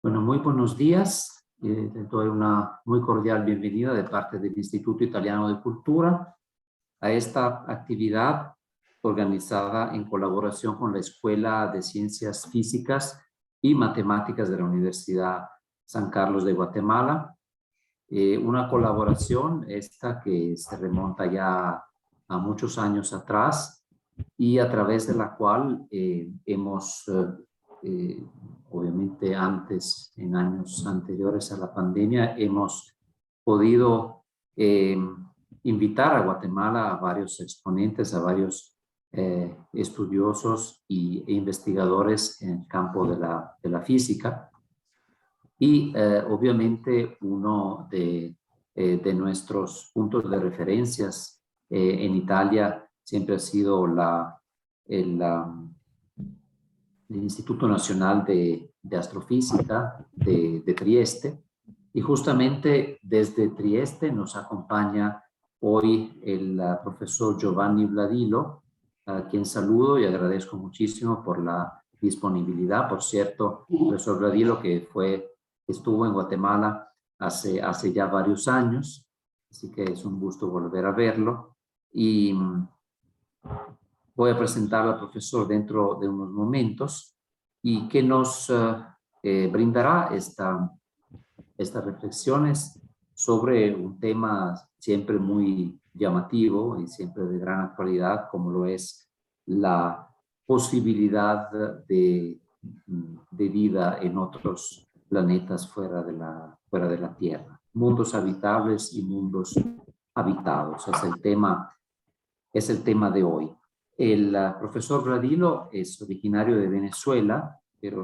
Bueno, muy buenos días. Les doy una muy cordial bienvenida de parte del Instituto Italiano de Cultura a esta actividad organizada en colaboración con la Escuela de Ciencias Físicas y Matemáticas de la Universidad San Carlos de Guatemala. Una colaboración esta que se remonta ya a muchos años atrás y a través de la cual hemos obviamente antes, en años anteriores a la pandemia, hemos podido invitar a Guatemala a varios exponentes, a varios estudiosos e investigadores en el campo de la física. Y obviamente uno de nuestros puntos de referencias en Italia siempre ha sido el Instituto Nacional de Astrofísica de Trieste. Y justamente desde Trieste nos acompaña hoy el profesor Giovanni Vladilo, a quien saludo y agradezco muchísimo por la disponibilidad. Por cierto, profesor Vladilo, que estuvo en Guatemala hace ya varios años, así que es un gusto volver a verlo. Y voy a presentar al profesor dentro de unos momentos y que nos brindará estas reflexiones sobre un tema siempre muy llamativo y siempre de gran actualidad, como lo es la posibilidad de vida en otros planetas fuera de la Tierra. Mundos habitables y mundos habitados es el tema de hoy. El profesor Vladilo es originario de Venezuela, pero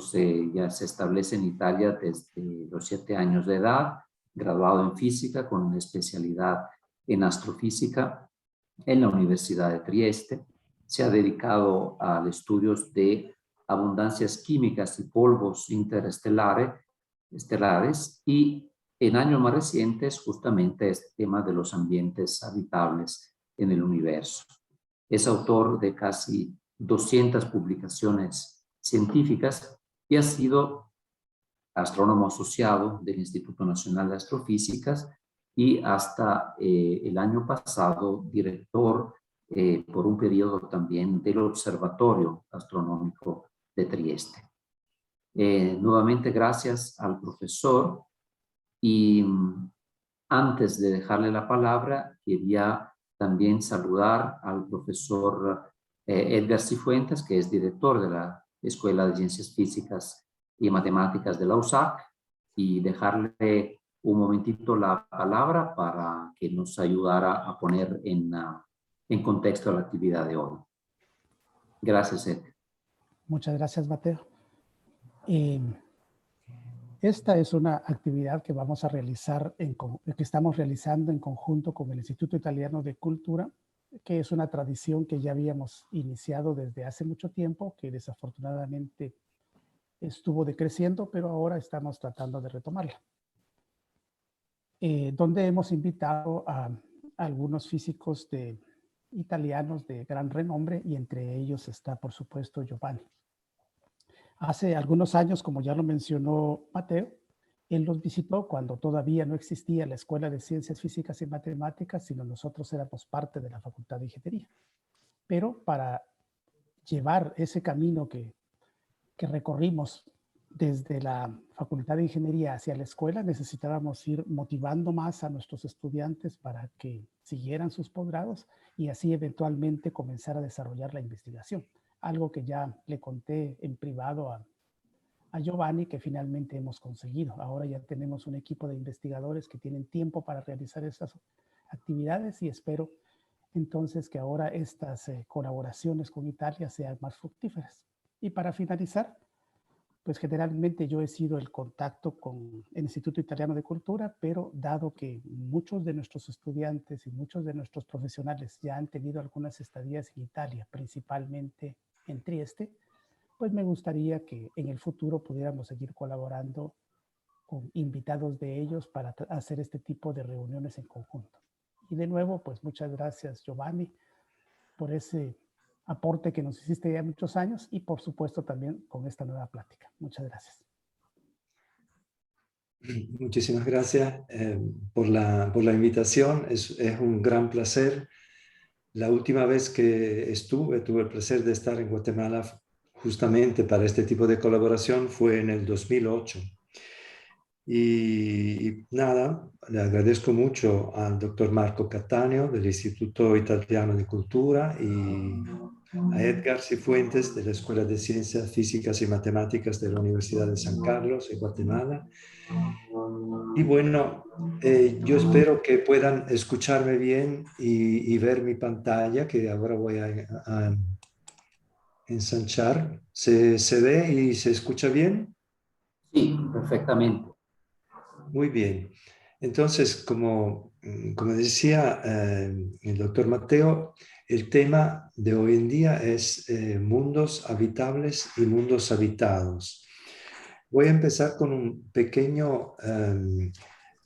ya se establece en Italia desde los 7 años de edad, graduado en física con una especialidad en astrofísica en la Universidad de Trieste. Se ha dedicado a estudios de abundancias químicas y polvos interestelares y en años más recientes justamente este tema de los ambientes habitables en el universo. Es autor de casi 200 publicaciones científicas y ha sido astrónomo asociado del Instituto Nacional de Astrofísicas y hasta el año pasado director por un periodo también del Observatorio Astronómico de Trieste. Nuevamente gracias al profesor y antes de dejarle la palabra quería también saludar al profesor Edgar Cifuentes, que es director de la Escuela de Ciencias Físicas y Matemáticas de la USAC, y dejarle un momentito la palabra para que nos ayudara a poner en contexto la actividad de hoy. Gracias, Edgar. Muchas gracias, Mateo. Esta es una actividad que vamos a realizar, que estamos realizando en conjunto con el Instituto Italiano de Cultura, que es una tradición que ya habíamos iniciado desde hace mucho tiempo, que desafortunadamente estuvo decreciendo, pero ahora estamos tratando de retomarla. Donde hemos invitado a algunos físicos italianos de gran renombre y entre ellos está, por supuesto, Giovanni. Hace algunos años, como ya lo mencionó Mateo, él nos visitó cuando todavía no existía la Escuela de Ciencias Físicas y Matemáticas, sino nosotros éramos parte de la Facultad de Ingeniería. Pero para llevar ese camino que recorrimos desde la Facultad de Ingeniería hacia la escuela, necesitábamos ir motivando más a nuestros estudiantes para que siguieran sus posgrados y así eventualmente comenzar a desarrollar la investigación. Algo que ya le conté en privado a Giovanni, que finalmente hemos conseguido. Ahora ya tenemos un equipo de investigadores que tienen tiempo para realizar estas actividades y espero entonces que ahora estas colaboraciones con Italia sean más fructíferas. Y para finalizar, pues generalmente yo he sido el contacto con el Instituto Italiano de Cultura, pero dado que muchos de nuestros estudiantes y muchos de nuestros profesionales ya han tenido algunas estadías en Italia, principalmente en Trieste, pues me gustaría que en el futuro pudiéramos seguir colaborando con invitados de ellos para hacer este tipo de reuniones en conjunto. Y de nuevo, pues muchas gracias, Giovanni, por ese aporte que nos hiciste ya muchos años y por supuesto también con esta nueva plática. Muchas gracias. Muchísimas gracias por la invitación. Es un gran placer. La última vez que tuve el placer de estar en Guatemala justamente para este tipo de colaboración fue en el 2008. Y nada, le agradezco mucho al doctor Marco Cattaneo del Instituto Italiano de Cultura y a Edgar Cifuentes de la Escuela de Ciencias Físicas y Matemáticas de la Universidad de San Carlos en Guatemala. Y bueno, yo espero que puedan escucharme bien y ver mi pantalla, que ahora voy a ensanchar. ¿Se ve y se escucha bien? Sí, perfectamente. Muy bien. Entonces, como decía el doctor Mateo, el tema de hoy en día es mundos habitables y mundos habitados. Voy a empezar con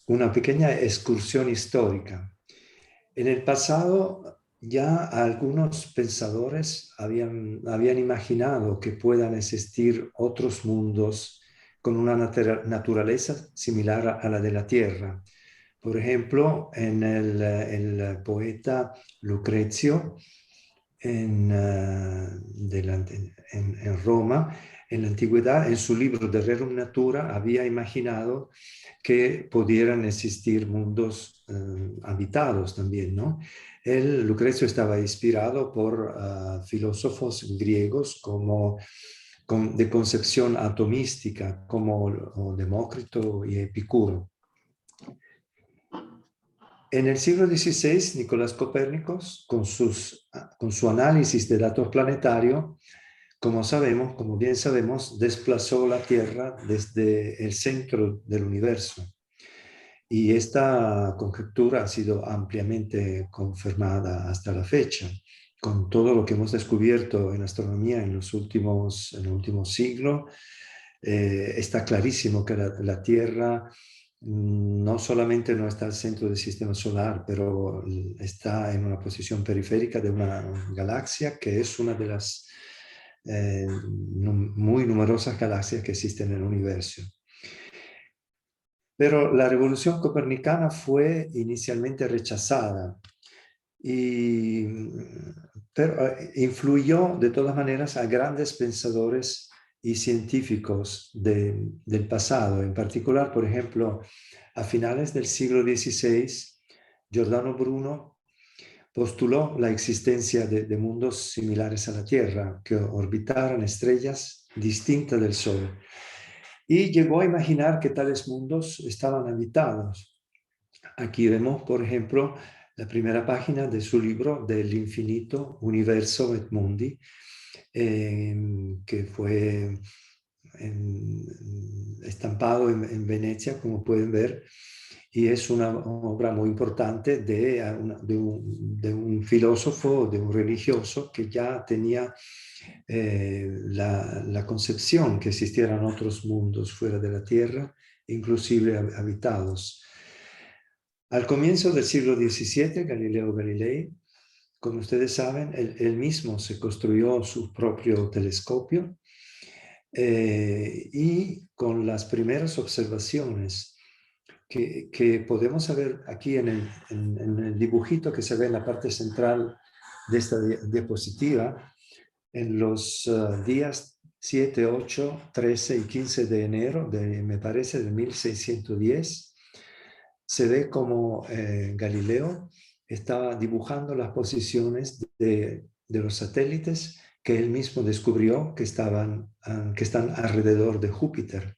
una pequeña excursión histórica. En el pasado ya algunos pensadores habían imaginado que puedan existir otros mundos con una naturaleza similar a la de la Tierra. Por ejemplo, en el poeta Lucrezio en Roma, en la antigüedad, en su libro De Rerum Natura, había imaginado que pudieran existir mundos habitados también, ¿no? Lucrecio estaba inspirado por filósofos griegos de concepción atomística, como Demócrito y Epicuro. En el siglo XVI, Nicolás Copérnico, con su análisis de datos planetarios, como bien sabemos, desplazó la Tierra desde el centro del universo. Y esta conjetura ha sido ampliamente confirmada hasta la fecha. Con todo lo que hemos descubierto en astronomía en el último siglo, está clarísimo que la Tierra no solamente no está al centro del sistema solar, pero está en una posición periférica de una galaxia que es una de las muy numerosas galaxias que existen en el universo. Pero la revolución copernicana fue inicialmente rechazada, pero influyó de todas maneras a grandes pensadores y científicos del pasado. En particular, por ejemplo, a finales del siglo XVI, Giordano Bruno postuló la existencia de mundos similares a la Tierra, que orbitaran estrellas distintas del Sol. Y llegó a imaginar que tales mundos estaban habitados. Aquí vemos, por ejemplo, la primera página de su libro Del infinito universo et mundi, que fue estampado en Venecia, como pueden ver, y es una obra muy importante de un filósofo, de un religioso que ya tenía la concepción que existieran otros mundos fuera de la Tierra, inclusive habitados. Al comienzo del siglo XVII, Galileo Galilei, como ustedes saben, él mismo se construyó su propio telescopio y con las primeras observaciones que podemos ver aquí en el dibujito que se ve en la parte central de esta diapositiva, en los días 7, 8, 13 y 15 de enero, me parece, de 1610, se ve como Galileo estaba dibujando las posiciones de los satélites que él mismo descubrió que están alrededor de Júpiter.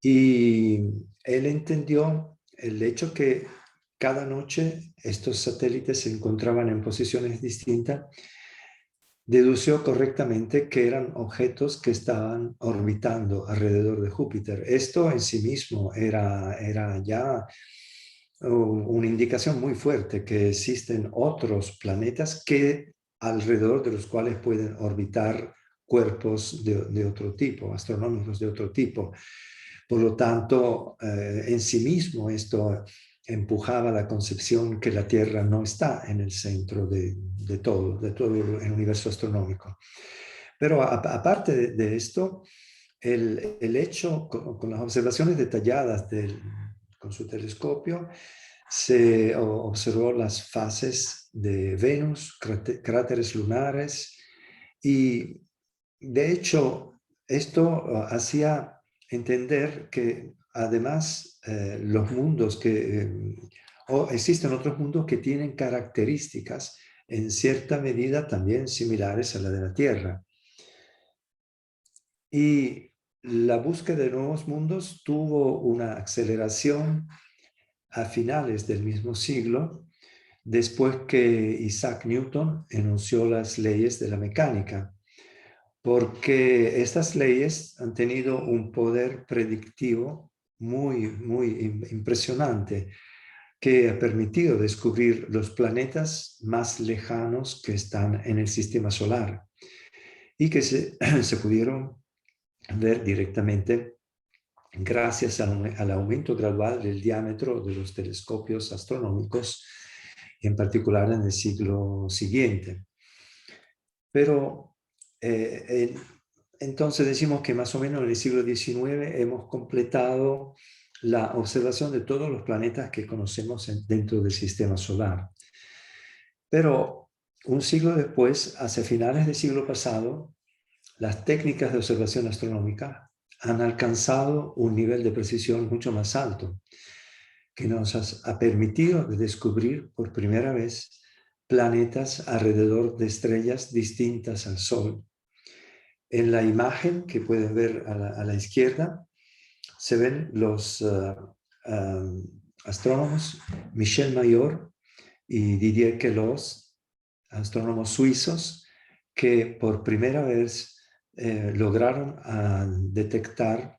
Y él entendió el hecho que cada noche estos satélites se encontraban en posiciones distintas, dedució correctamente que eran objetos que estaban orbitando alrededor de Júpiter. Esto en sí mismo era ya una indicación muy fuerte que existen otros planetas alrededor de los cuales pueden orbitar cuerpos de otro tipo, astronómicos de otro tipo. Por lo tanto, en sí mismo esto empujaba la concepción que la Tierra no está en el centro de todo el universo astronómico. Pero aparte de esto, el hecho, con las observaciones detalladas con su telescopio, se observó las fases de Venus, cráteres lunares, y de hecho esto hacía entender que además los mundos o existen otros mundos que tienen características en cierta medida también similares a la de la Tierra. Y la búsqueda de nuevos mundos tuvo una aceleración a finales del mismo siglo, después que Isaac Newton enunció las leyes de la mecánica, porque estas leyes han tenido un poder predictivo muy impresionante, que ha permitido descubrir los planetas más lejanos que están en el sistema solar y que se pudieron ver directamente gracias al aumento gradual del diámetro de los telescopios astronómicos, en particular en el siglo siguiente. Pero entonces decimos que más o menos en el siglo XIX hemos completado la observación de todos los planetas que conocemos dentro del sistema solar. Pero un siglo después, hacia finales del siglo pasado, las técnicas de observación astronómica han alcanzado un nivel de precisión mucho más alto, que nos ha permitido descubrir por primera vez planetas alrededor de estrellas distintas al Sol. En la imagen que pueden ver a la izquierda, se ven los astrónomos Michel Mayor y Didier Queloz, astrónomos suizos, que por primera vez lograron detectar,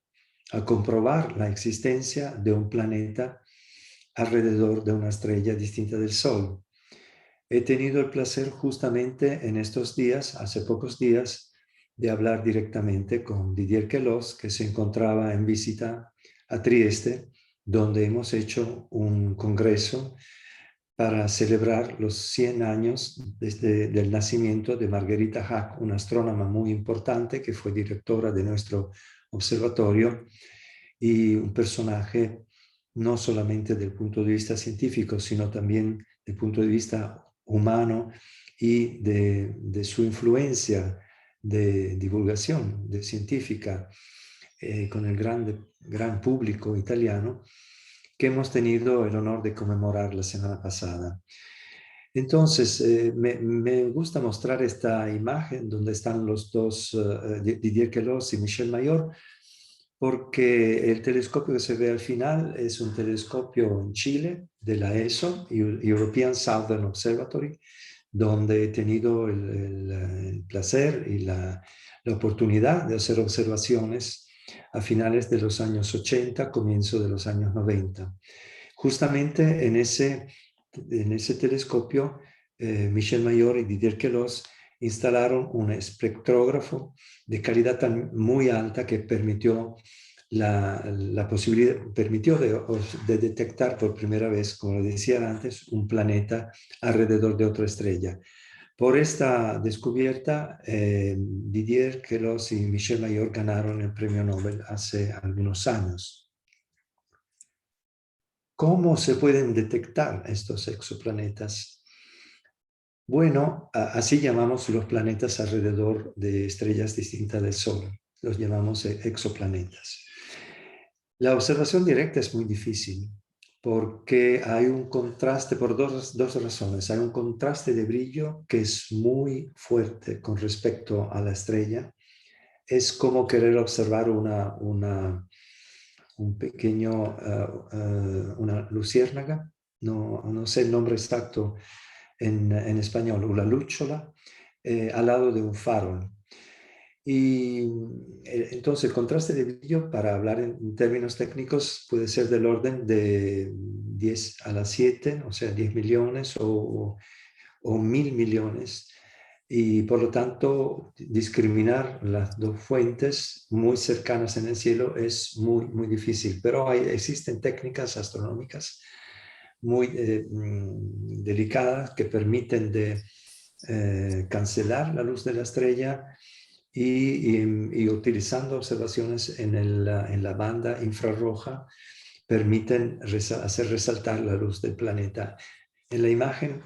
a comprobar la existencia de un planeta alrededor de una estrella distinta del Sol. He tenido el placer justamente en estos días, hace pocos días, de hablar directamente con Didier Queloz, que se encontraba en visita a Trieste, donde hemos hecho un congreso para celebrar los 100 años del nacimiento de Margherita Hack, una astrónoma muy importante que fue directora de nuestro observatorio y un personaje no solamente del punto de vista científico, sino también del punto de vista humano y de su influencia de divulgación científica con el gran público italiano, que hemos tenido el honor de conmemorar la semana pasada. Entonces, me gusta mostrar esta imagen donde están los dos, Didier Queloz y Michel Mayor, porque el telescopio que se ve al final es un telescopio en Chile de la ESO, European Southern Observatory, donde he tenido el placer y la oportunidad de hacer observaciones a finales de los años 80, comienzo de los años 90. Justamente en ese telescopio, Michel Mayor y Didier Queloz instalaron un espectrógrafo de calidad muy alta que permitió la posibilidad, de detectar por primera vez, como decía antes, un planeta alrededor de otra estrella. Por esta descubierta, Didier Queloz y Michel Mayor ganaron el premio Nobel hace algunos años. ¿Cómo se pueden detectar estos exoplanetas? Bueno, así llamamos los planetas alrededor de estrellas distintas del Sol. Los llamamos exoplanetas. La observación directa es muy difícil porque hay un contraste por dos razones. Hay un contraste de brillo que es muy fuerte con respecto a la estrella. Es como querer observar una luciérnaga, no sé el nombre exacto en español, una lúchola, al lado de un farol. Y entonces el contraste de brillo, para hablar en términos técnicos, puede ser del orden de 10 a la 7, o sea, 10 millones o 1000 millones. Y por lo tanto, discriminar las dos fuentes muy cercanas en el cielo es muy difícil. Pero existen técnicas astronómicas muy delicadas que permiten cancelar la luz de la estrella y utilizando observaciones en la banda infrarroja permiten hacer resaltar la luz del planeta. En la imagen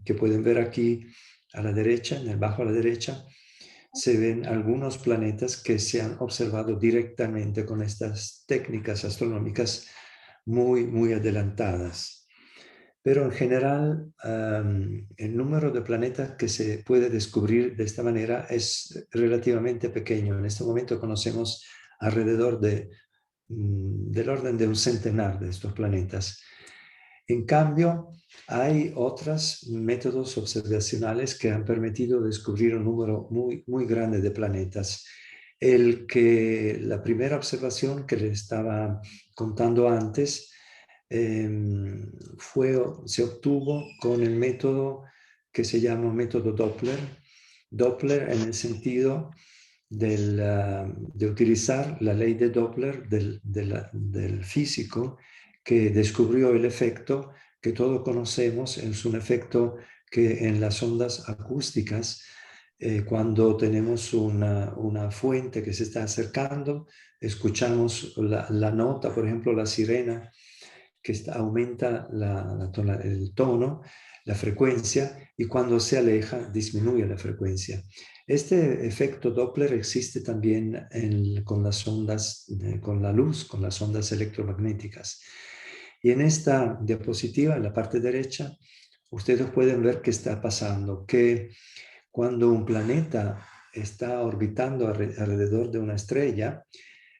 que pueden ver aquí a la derecha, en el bajo a la derecha, se ven algunos planetas que se han observado directamente con estas técnicas astronómicas muy adelantadas. Pero en general, el número de planetas que se puede descubrir de esta manera es relativamente pequeño. En este momento conocemos alrededor del orden de un centenar de estos planetas. En cambio, hay otros métodos observacionales que han permitido descubrir un número muy grande de planetas. La primera observación que les estaba contando antes se obtuvo con el método que se llama método Doppler. Doppler en el sentido de utilizar la ley de Doppler del físico que descubrió el efecto que todos conocemos. Es un efecto que en las ondas acústicas, cuando tenemos una fuente que se está acercando, escuchamos la nota, por ejemplo, la sirena, que aumenta el tono, la frecuencia, y cuando se aleja disminuye la frecuencia. Este efecto Doppler existe también con las ondas, con la luz, con las ondas electromagnéticas. Y en esta diapositiva, en la parte derecha, ustedes pueden ver qué está pasando, que cuando un planeta está orbitando alrededor de una estrella,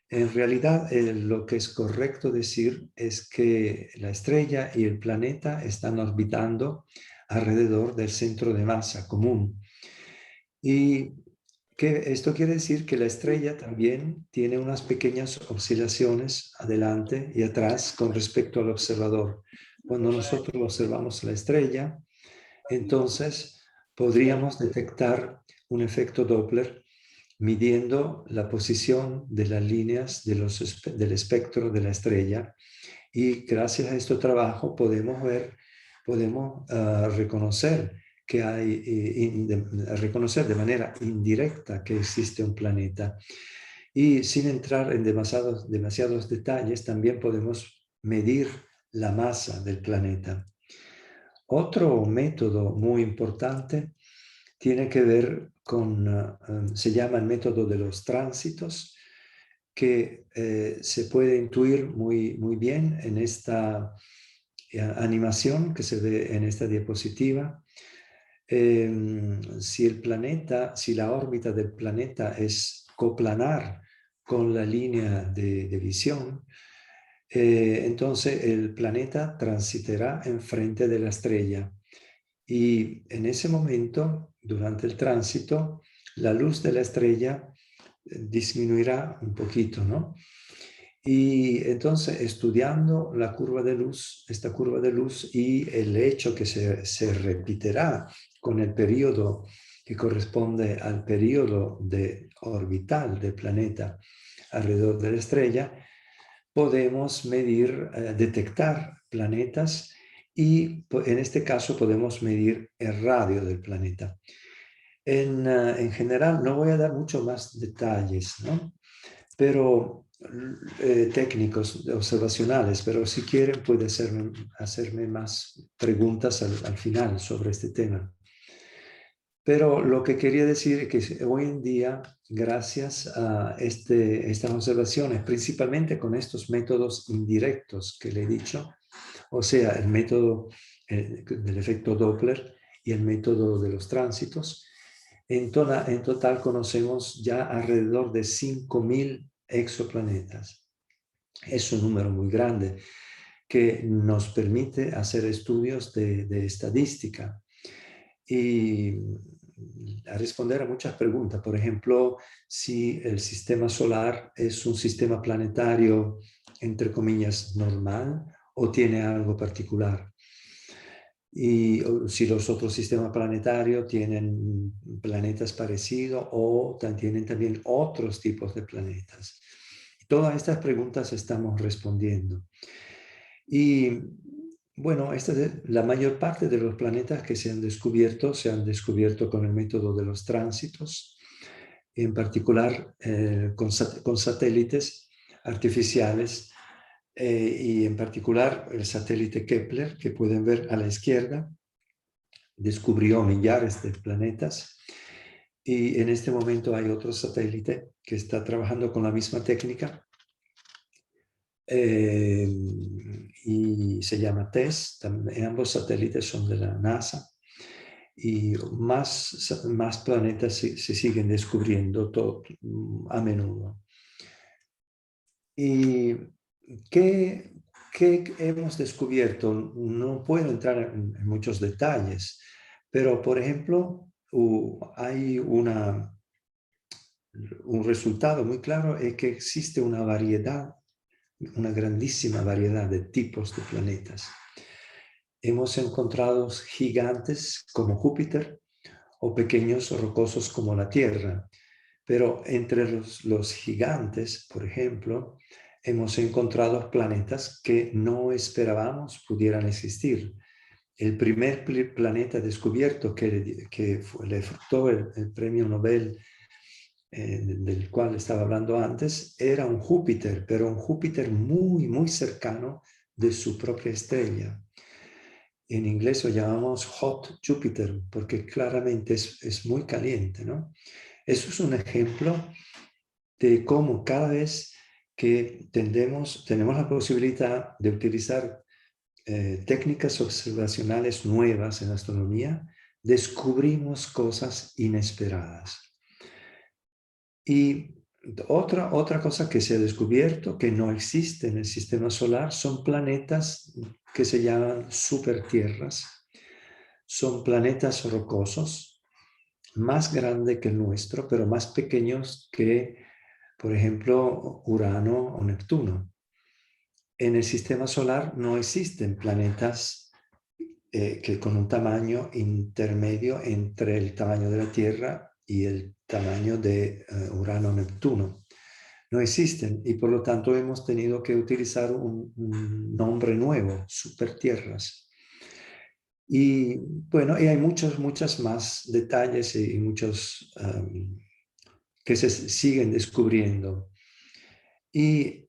en realidad, lo que es correcto decir es que la estrella y el planeta están orbitando alrededor del centro de masa común. Y esto quiere decir que la estrella también tiene unas pequeñas oscilaciones adelante y atrás con respecto al observador. Cuando nosotros observamos la estrella, entonces podríamos detectar un efecto Doppler midiendo la posición de las líneas del espectro de la estrella, y gracias a este trabajo podemos reconocer que reconocer de manera indirecta que existe un planeta. Y sin entrar en demasiados detalles, también podemos medir la masa del planeta. Otro método muy importante tiene que ver se llama el método de los tránsitos, que se puede intuir muy bien en esta animación que se ve en esta diapositiva. Si la órbita del planeta es coplanar con la línea de visión, entonces el planeta transitará enfrente de la estrella. Y en ese momento, durante el tránsito, la luz de la estrella disminuirá un poquito, ¿no? Y entonces, estudiando esta curva de luz y el hecho que se repetirá con el periodo que corresponde al periodo orbital del planeta alrededor de la estrella, podemos detectar planetas, y en este caso podemos medir el radio del planeta. En general, no voy a dar mucho más detalles, ¿no? Pero técnicos, observacionales, pero si quieren puede hacerme más preguntas al final sobre este tema. Pero lo que quería decir es que hoy en día, gracias a estas observaciones, principalmente con estos métodos indirectos que le he dicho, o sea, el método del efecto Doppler y el método de los tránsitos, en total conocemos ya alrededor de 5.000 exoplanetas. Es un número muy grande que nos permite hacer estudios de estadística y a responder a muchas preguntas. Por ejemplo, si el sistema solar es un sistema planetario, entre comillas, normal, o tiene algo particular. Y si los otros sistemas planetarios tienen planetas parecidos o tienen también otros tipos de planetas. Todas estas preguntas estamos respondiendo. Y bueno, la mayor parte de los planetas que se han descubierto con el método de los tránsitos. en particular con satélites artificiales y en particular el satélite Kepler, que pueden ver a la izquierda, descubrió millares de planetas. Y en este momento hay otro satélite que está trabajando con la misma técnica y se llama TESS. Ambos satélites son de la NASA y más planetas se siguen descubriendo a menudo. ¿Y qué hemos descubierto? No puedo entrar en muchos detalles, pero por ejemplo, hay un resultado muy claro es que existe una grandísima variedad de tipos de planetas. Hemos encontrado gigantes como Júpiter o pequeños rocosos como la Tierra, pero entre los gigantes, por ejemplo, hemos encontrado planetas que no esperábamos pudieran existir. El primer planeta descubierto que le fructó el premio Nobel del cual estaba hablando antes, era un Júpiter, pero un Júpiter muy, muy cercano de su propia estrella. En inglés lo llamamos hot Jupiter, porque claramente es muy caliente, ¿no? Eso es un ejemplo de cómo cada vez que tenemos la posibilidad de utilizar técnicas observacionales nuevas en astronomía, descubrimos cosas inesperadas. Y otra cosa que se ha descubierto que no existe en el sistema solar son planetas que se llaman supertierras. Son planetas rocosos, más grandes que el nuestro, pero más pequeños que, por ejemplo, Urano o Neptuno. En el sistema solar no existen planetas que con un tamaño intermedio entre el tamaño de la Tierra y el tamaño de Urano o Neptuno. No existen y por lo tanto hemos tenido que utilizar un nombre nuevo, supertierras. Y bueno, y hay muchos más detalles y muchos que se siguen descubriendo. Y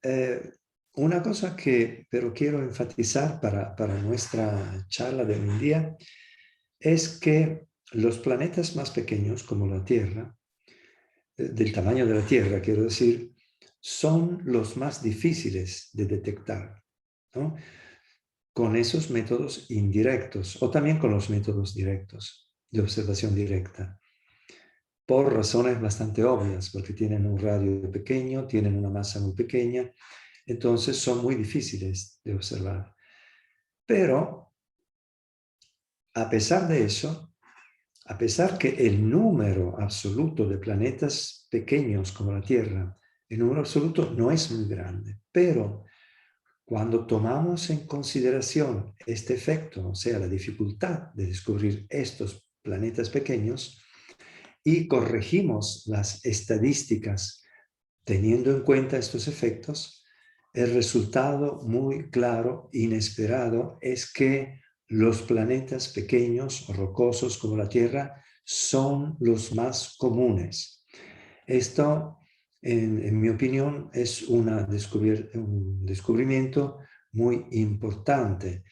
una cosa que pero quiero enfatizar para nuestra charla de hoy en día es que los planetas más pequeños, como la Tierra, del tamaño de la Tierra, quiero decir, son los más difíciles de detectar, ¿no? Con esos métodos indirectos o también con los métodos directos de observación directa, por razones bastante obvias, porque tienen un radio pequeño, tienen una masa muy pequeña, entonces son muy difíciles de observar. Pero, a pesar de eso, a pesar que el número absoluto de planetas pequeños como la Tierra, el número absoluto no es muy grande, pero cuando tomamos en consideración este efecto, o sea, la dificultad de descubrir estos planetas pequeños, y corregimos las estadísticas teniendo en cuenta estos efectos, el resultado muy claro, inesperado, es que los planetas pequeños o rocosos como la Tierra son los más comunes. Esto, en mi opinión, es un descubrimiento muy importante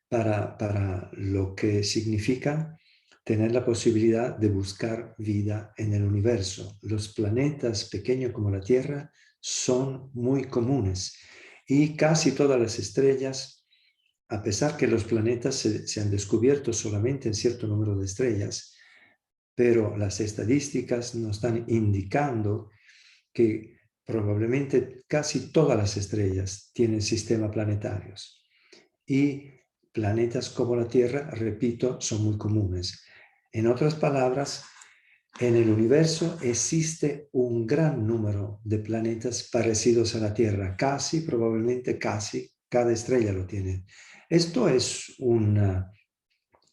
para lo que significa tener la posibilidad de buscar vida en el universo. Los planetas pequeños como la Tierra son muy comunes y casi todas las estrellas, a pesar que los planetas se han descubierto solamente en cierto número de estrellas, pero las estadísticas nos están indicando que probablemente casi todas las estrellas tienen sistemas planetarios y planetas como la Tierra, repito, son muy comunes. En otras palabras, en el universo existe un gran número de planetas parecidos a la Tierra, probablemente casi, cada estrella lo tiene. Esto es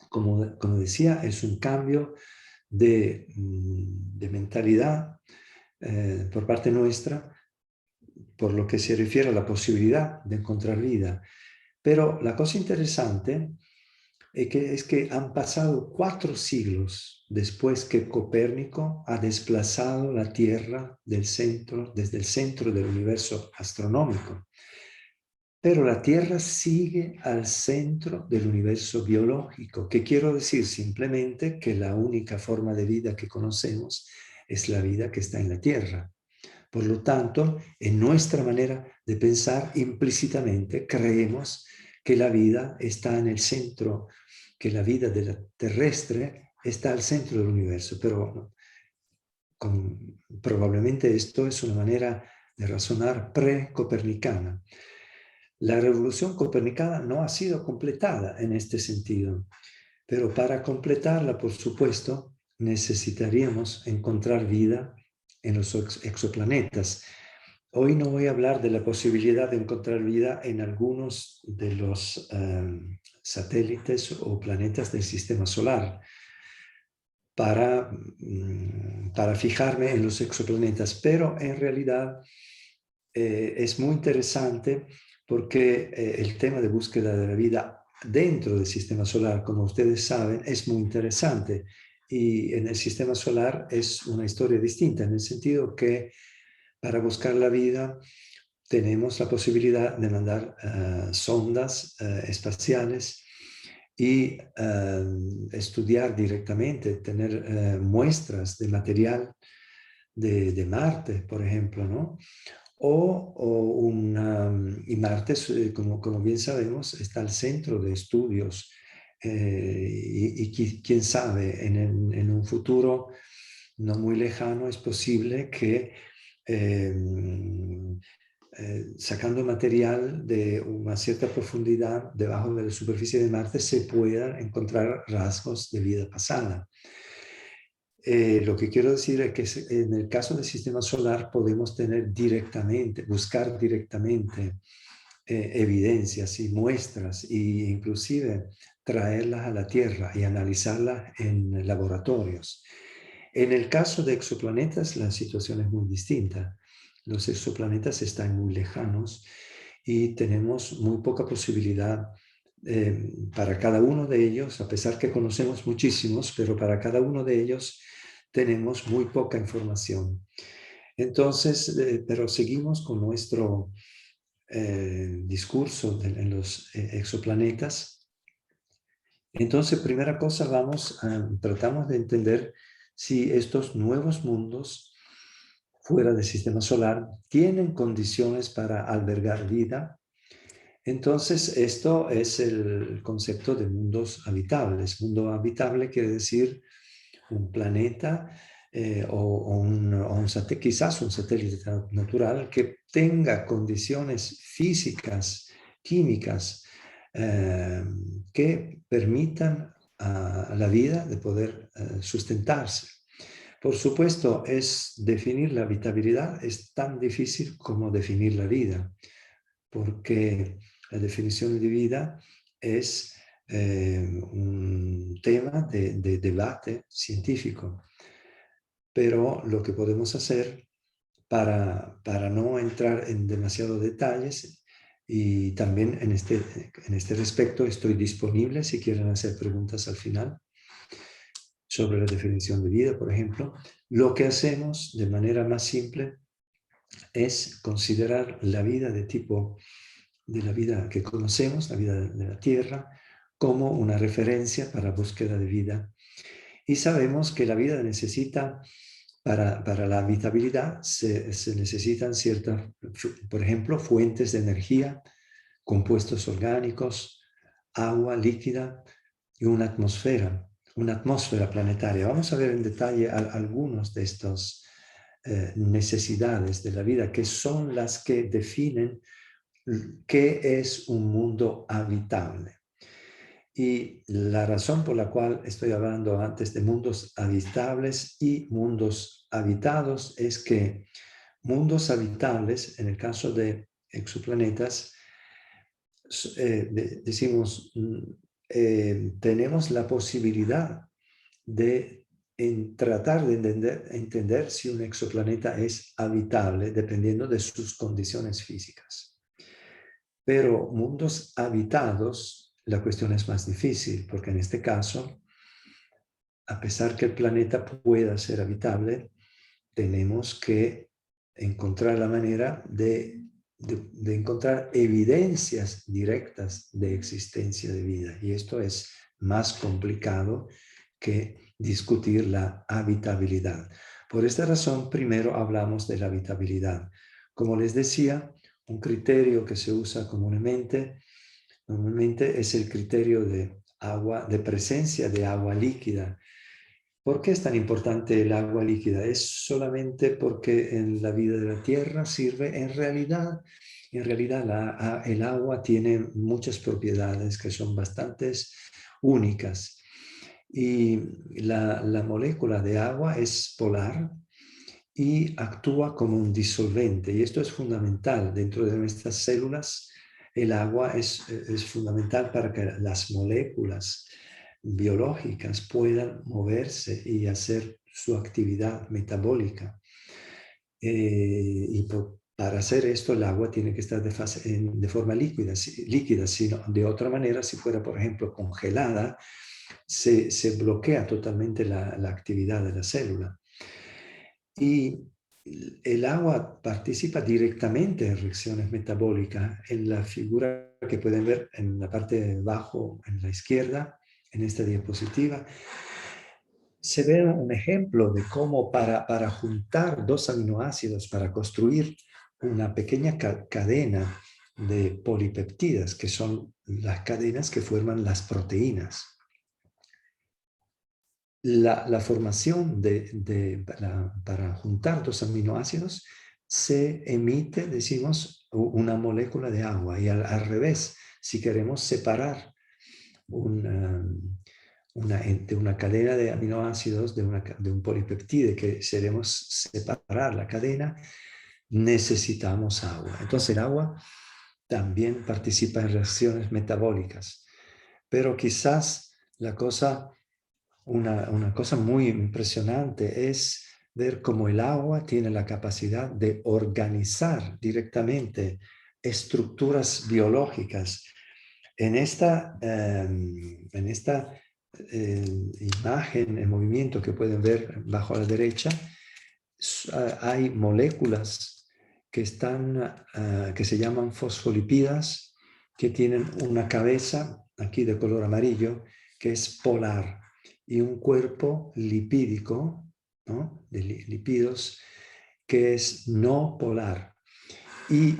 como decía, es un cambio de mentalidad por parte nuestra, por lo que se refiere a la posibilidad de encontrar vida. Pero la cosa interesante es que han pasado 4 siglos después que Copérnico ha desplazado la Tierra desde el centro del universo astronómico. Pero la Tierra sigue al centro del universo biológico, que quiero decir simplemente que la única forma de vida que conocemos es la vida que está en la Tierra. Por lo tanto, en nuestra manera de pensar, implícitamente creemos que la vida está en el centro, que la vida de la terrestre está al centro del universo, pero probablemente esto es una manera de razonar pre-copernicana. La revolución copernicana no ha sido completada en este sentido, pero para completarla, por supuesto, necesitaríamos encontrar vida en los exoplanetas. Hoy no voy a hablar de la posibilidad de encontrar vida en algunos de los satélites o planetas del sistema solar para fijarme en los exoplanetas, pero en realidad es muy interesante porque el tema de búsqueda de la vida dentro del sistema solar, como ustedes saben, es muy interesante. Y en el sistema solar es una historia distinta, en el sentido que para buscar la vida tenemos la posibilidad de mandar sondas espaciales y estudiar directamente, tener muestras de material de Marte, por ejemplo, ¿no? Y Marte, como bien sabemos, está al centro de estudios y quién sabe, en un futuro no muy lejano es posible que sacando material de una cierta profundidad debajo de la superficie de Marte se puedan encontrar rasgos de vida pasada. Lo que quiero decir es que en el caso del sistema solar podemos buscar directamente evidencias y muestras e inclusive traerlas a la Tierra y analizarlas en laboratorios. En el caso de exoplanetas la situación es muy distinta. Los exoplanetas están muy lejanos y tenemos muy poca posibilidad para cada uno de ellos, a pesar que conocemos muchísimos, pero para cada uno de ellos tenemos muy poca información. Entonces, pero seguimos con nuestro discurso en los exoplanetas. Entonces, primera cosa, tratamos de entender si estos nuevos mundos fuera del sistema solar tienen condiciones para albergar vida. Entonces, esto es el concepto de mundos habitables. Mundo habitable quiere decir un planeta quizás un satélite natural que tenga condiciones físicas, químicas, que permitan a la vida de poder sustentarse. Por supuesto, definir la habitabilidad es tan difícil como definir la vida, porque la definición de vida es un tema de debate científico. Pero lo que podemos hacer para no entrar en demasiados detalles, y también en este respecto estoy disponible si quieren hacer preguntas al final sobre la definición de vida, por ejemplo, lo que hacemos de manera más simple es considerar la vida de la vida que conocemos, la vida de la Tierra, como una referencia para búsqueda de vida. Y sabemos que la vida necesita, para la habitabilidad, se necesitan ciertas, por ejemplo, fuentes de energía, compuestos orgánicos, agua líquida y una atmósfera planetaria. Vamos a ver en detalle algunos de estas necesidades de la vida, que son las que definen qué es un mundo habitable. Y la razón por la cual estoy hablando antes de mundos habitables y mundos habitados es que mundos habitables, en el caso de exoplanetas, decimos, tenemos la posibilidad de tratar de entender si un exoplaneta es habitable dependiendo de sus condiciones físicas. Pero mundos habitados la cuestión es más difícil, porque en este caso, a pesar que el planeta pueda ser habitable, tenemos que encontrar la manera de encontrar evidencias directas de existencia de vida. Y esto es más complicado que discutir la habitabilidad. Por esta razón, primero hablamos de la habitabilidad. Como les decía, un criterio que se usa comúnmente, normalmente es el criterio de agua, de presencia de agua líquida. ¿Por qué es tan importante el agua líquida? ¿Es solamente porque en la vida de la Tierra sirve? En realidad el agua tiene muchas propiedades que son bastante únicas. Y la molécula de agua es polar y actúa como un disolvente. Y esto es fundamental. Dentro de nuestras células, el agua es fundamental para que las moléculas biológicas puedan moverse y hacer su actividad metabólica. Para hacer esto, el agua tiene que estar de forma líquida, sino de otra manera, si fuera, por ejemplo, congelada, se bloquea totalmente la actividad de la célula. Y el agua participa directamente en reacciones metabólicas. En la figura que pueden ver en la parte de abajo, en la izquierda, en esta diapositiva, se ve un ejemplo de cómo para juntar dos aminoácidos, para construir una pequeña cadena de polipeptidas, que son las cadenas que forman las proteínas. La formación para juntar dos aminoácidos se emite, decimos, una molécula de agua. Y al revés, si queremos separar una cadena de aminoácidos de un polipeptide que queremos separar la cadena, necesitamos agua. Entonces el agua también participa en reacciones metabólicas. Pero quizás una cosa muy impresionante es ver cómo el agua tiene la capacidad de organizar directamente estructuras biológicas. En esta imagen, el movimiento que pueden ver bajo a la derecha, hay moléculas que se llaman fosfolipidas, que tienen una cabeza aquí de color amarillo, que es polar, y un cuerpo lipídico, ¿no?, de lípidos, que es no polar. Y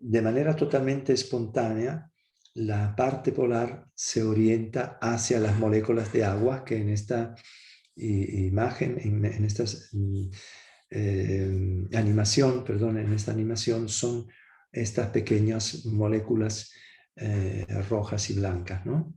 de manera totalmente espontánea, la parte polar se orienta hacia las moléculas de agua, que en esta imagen, en esta animación son estas pequeñas moléculas rojas y blancas, ¿no?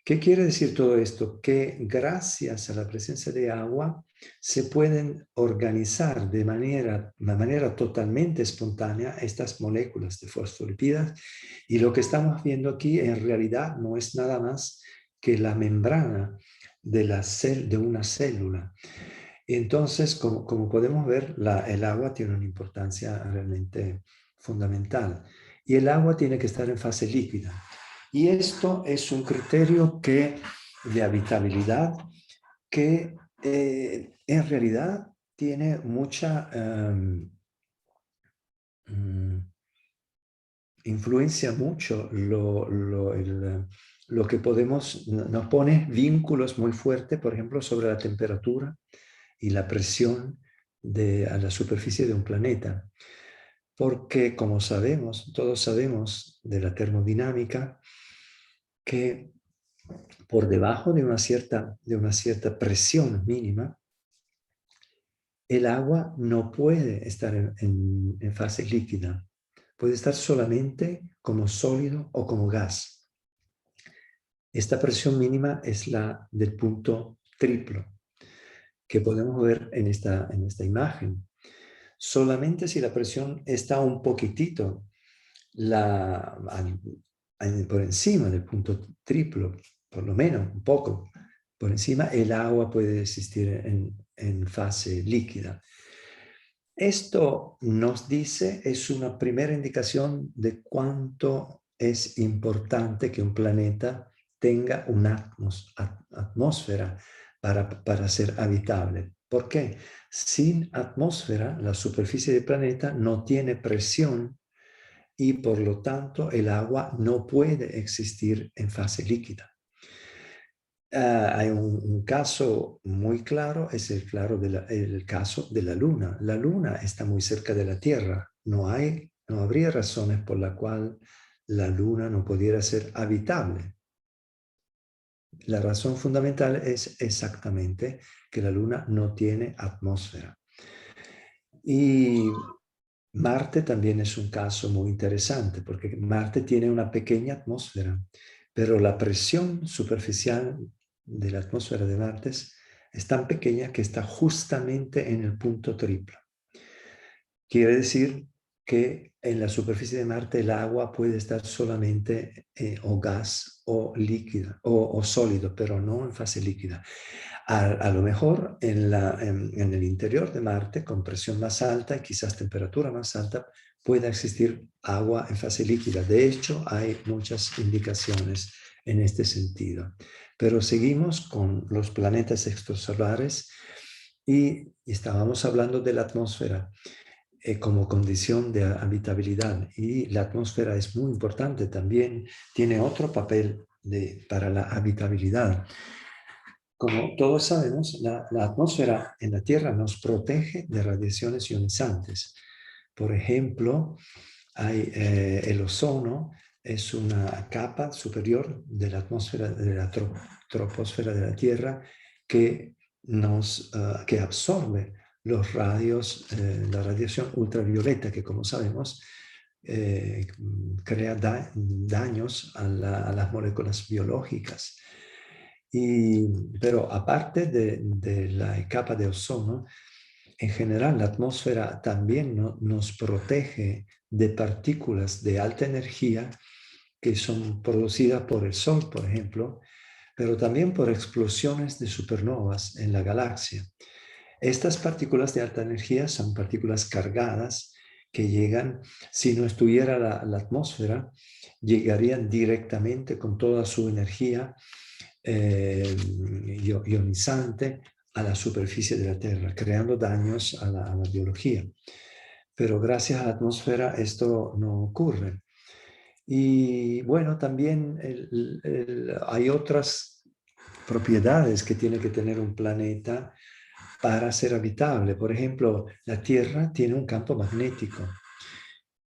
¿Qué quiere decir todo esto? Que gracias a la presencia de agua se pueden organizar de manera totalmente espontánea estas moléculas de fosfolipidas, y lo que estamos viendo aquí en realidad no es nada más que la membrana de una célula. Entonces, como podemos ver, el agua tiene una importancia realmente fundamental, y el agua tiene que estar en fase líquida. Y esto es un criterio de habitabilidad que en realidad tiene mucha influencia mucho lo que nos pone vínculos muy fuertes, por ejemplo, sobre la temperatura y la presión a la superficie de un planeta. Porque, como todos sabemos de la termodinámica, que por debajo de una cierta presión mínima, el agua no puede estar en fase líquida. Puede estar solamente como sólido o como gas. Esta presión mínima es la del punto triplo, que podemos ver en esta imagen. Solamente si la presión está un poquitito por encima del punto triplo, por lo menos un poco por encima, el agua puede existir en fase líquida. Esto nos dice, es una primera indicación de cuánto es importante que un planeta tenga una atmósfera para ser habitable. ¿Por qué? Sin atmósfera, la superficie del planeta no tiene presión y por lo tanto el agua no puede existir en fase líquida. Hay un caso muy claro, es el caso de la Luna. La Luna está muy cerca de la Tierra. No habría razones por la cual la Luna no pudiera ser habitable. La razón fundamental es exactamente que la Luna no tiene atmósfera. Y Marte también es un caso muy interesante porque Marte tiene una pequeña atmósfera, pero la presión superficial de la atmósfera de Marte es tan pequeña que está justamente en el punto triple. Quiere decir que en la superficie de Marte el agua puede estar solamente o gas o líquida o sólido, pero no en fase líquida. A lo mejor en el interior de Marte, con presión más alta y quizás temperatura más alta, pueda existir agua en fase líquida. De hecho, hay muchas indicaciones en este sentido. Pero seguimos con los planetas extrasolares y estábamos hablando de la atmósfera como condición de habitabilidad. Y la atmósfera es muy importante también, tiene otro papel para la habitabilidad. Como todos sabemos, la atmósfera en la Tierra nos protege de radiaciones ionizantes. Por ejemplo, el ozono es una capa superior de la atmósfera, de la troposfera de la Tierra que absorbe los rayos, la radiación ultravioleta, que como sabemos crea daños a las moléculas biológicas. Pero aparte de la capa de ozono, en general la atmósfera también nos protege de partículas de alta energía que son producidas por el Sol, por ejemplo, pero también por explosiones de supernovas en la galaxia. Estas partículas de alta energía son partículas cargadas que llegan, si no estuviera la atmósfera, llegarían directamente con toda su energía ionizante a la superficie de la Tierra, creando daños a la biología. Pero gracias a la atmósfera esto no ocurre. Y bueno, también hay otras propiedades que tiene que tener un planeta para ser habitable. Por ejemplo, la Tierra tiene un campo magnético.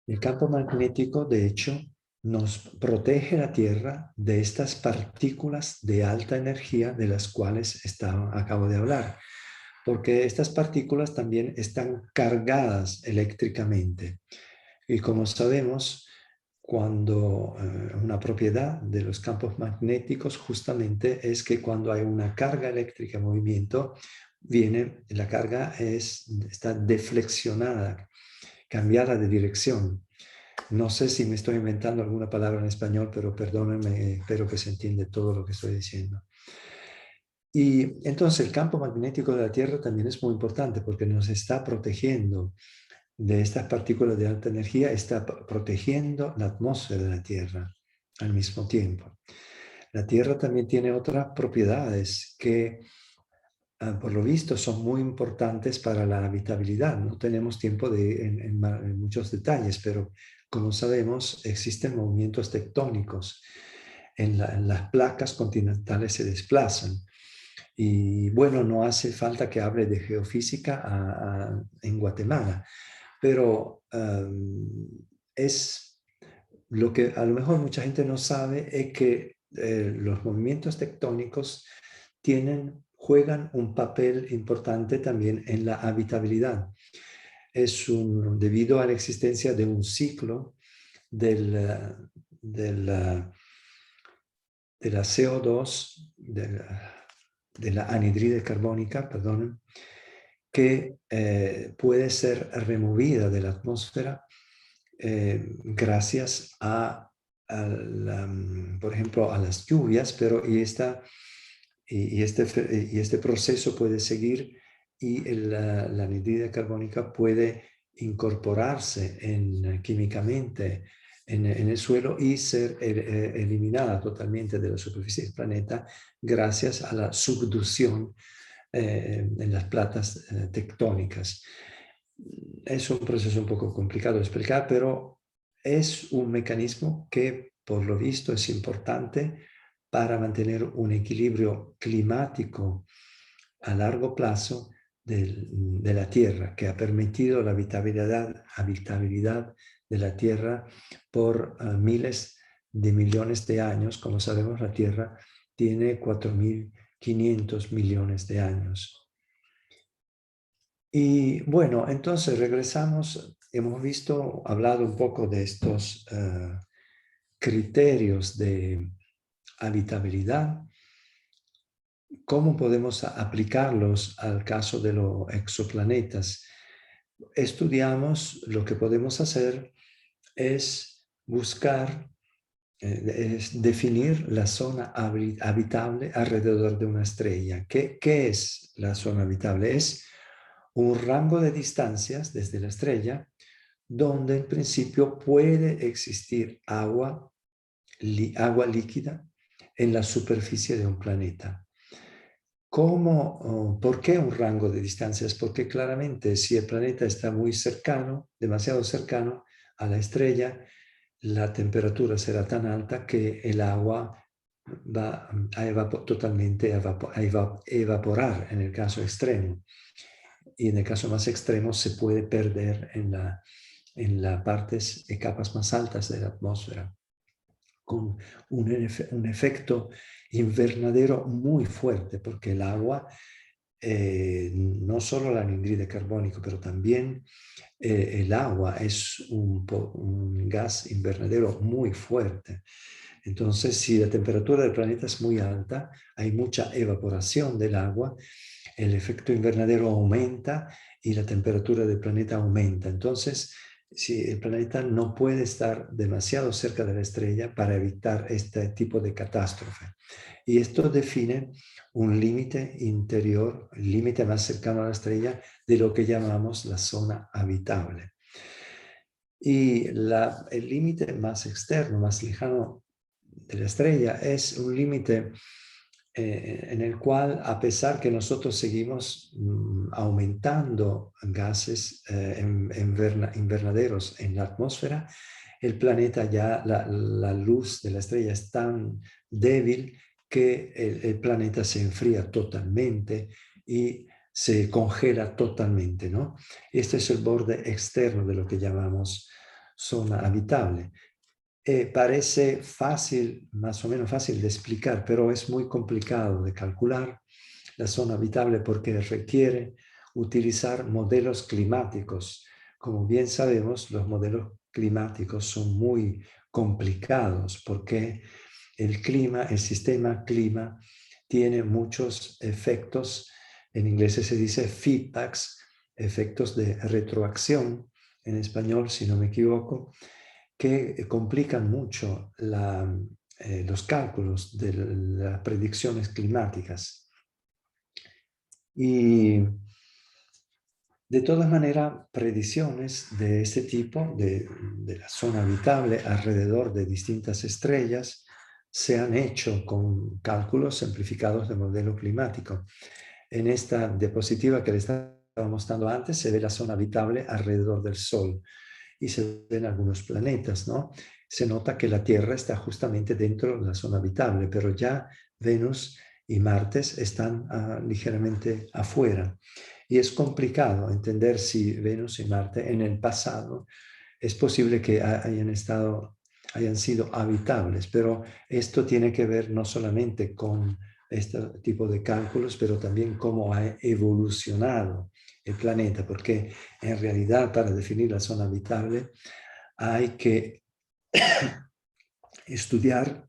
El campo magnético, de hecho, nos protege la Tierra de estas partículas de alta energía de las cuales acabo de hablar, porque estas partículas también están cargadas eléctricamente. Y como sabemos, cuando una propiedad de los campos magnéticos justamente es que cuando hay una carga eléctrica en movimiento, la carga está deflexionada, cambiada de dirección. No sé si me estoy inventando alguna palabra en español, pero perdónenme, espero que se entiende todo lo que estoy diciendo. Y entonces el campo magnético de la Tierra también es muy importante porque nos está protegiendo de estas partículas de alta energía, está protegiendo la atmósfera de la Tierra al mismo tiempo. La Tierra también tiene otras propiedades que por lo visto son muy importantes para la habitabilidad. No tenemos tiempo en muchos detalles, pero como sabemos existen movimientos tectónicos. En las placas continentales se desplazan. Y bueno, no hace falta que hable de geofísica en Guatemala, pero es lo que a lo mejor mucha gente no sabe es que los movimientos tectónicos juegan un papel importante también en la habitabilidad. Debido a la existencia de un ciclo de la CO2, de la anhidride carbónica, perdón, que puede ser removida de la atmósfera gracias por ejemplo, a las lluvias, pero este proceso puede seguir y la anhidride carbónica puede incorporarse químicamente en el suelo y ser eliminada totalmente de la superficie del planeta gracias a la subducción en las placas tectónicas. Es un proceso un poco complicado de explicar, pero es un mecanismo que por lo visto es importante para mantener un equilibrio climático a largo plazo de la Tierra, que ha permitido la habitabilidad de la Tierra por miles de millones de años. Como sabemos, la Tierra tiene 4.500 millones de años. Y bueno, entonces regresamos, hemos hablado un poco de estos criterios de habitabilidad. ¿Cómo podemos aplicarlos al caso de los exoplanetas? Estudiamos, lo que podemos hacer es buscar, es definir la zona habitable alrededor de una estrella. ¿Qué es la zona habitable? Es un rango de distancias desde la estrella donde en principio puede existir agua líquida en la superficie de un planeta. ¿Por qué un rango de distancias? Porque claramente si el planeta está muy cercano, demasiado cercano a la estrella, la temperatura será tan alta que el agua va totalmente a evaporar en el caso extremo. Y en el caso más extremo se puede perder en las partes y capas más altas de la atmósfera, con un efecto invernadero muy fuerte, porque el agua, no solo el anhídrido carbónico, pero también el agua es un gas invernadero muy fuerte. Entonces, si la temperatura del planeta es muy alta, hay mucha evaporación del agua, el efecto invernadero aumenta y la temperatura del planeta aumenta. Entonces, si el planeta no puede estar demasiado cerca de la estrella para evitar este tipo de catástrofe. Y esto define un límite interior, el límite más cercano a la estrella de lo que llamamos la zona habitable. Y el límite más externo, más lejano de la estrella es un límite en el cual, a pesar que nosotros seguimos aumentando gases invernaderos en la atmósfera, el planeta ya, la luz de la estrella es tan débil que el planeta se enfría totalmente y se congela totalmente, ¿no? Este es el borde externo de lo que llamamos zona habitable. Parece fácil, más o menos fácil de explicar, pero es muy complicado de calcular la zona habitable porque requiere utilizar modelos climáticos. Como bien sabemos, los modelos climáticos son muy complicados porque el clima, el sistema clima, tiene muchos efectos. En inglés se dice feedbacks, efectos de retroacción, en español, si no me equivoco, que complican mucho los cálculos de las predicciones climáticas. Y de todas maneras, predicciones de este tipo, de la zona habitable alrededor de distintas estrellas, se han hecho con cálculos simplificados de modelo climático. En esta diapositiva que les estaba mostrando antes, se ve la zona habitable alrededor del Sol. Y se ven algunos planetas, ¿no? Se nota que la Tierra está justamente dentro de la zona habitable, pero ya Venus y Marte están ligeramente afuera. Y es complicado entender si Venus y Marte en el pasado es posible que hayan sido habitables, pero esto tiene que ver no solamente con este tipo de cálculos, pero también cómo ha evolucionado el planeta, porque en realidad para definir la zona habitable hay que estudiar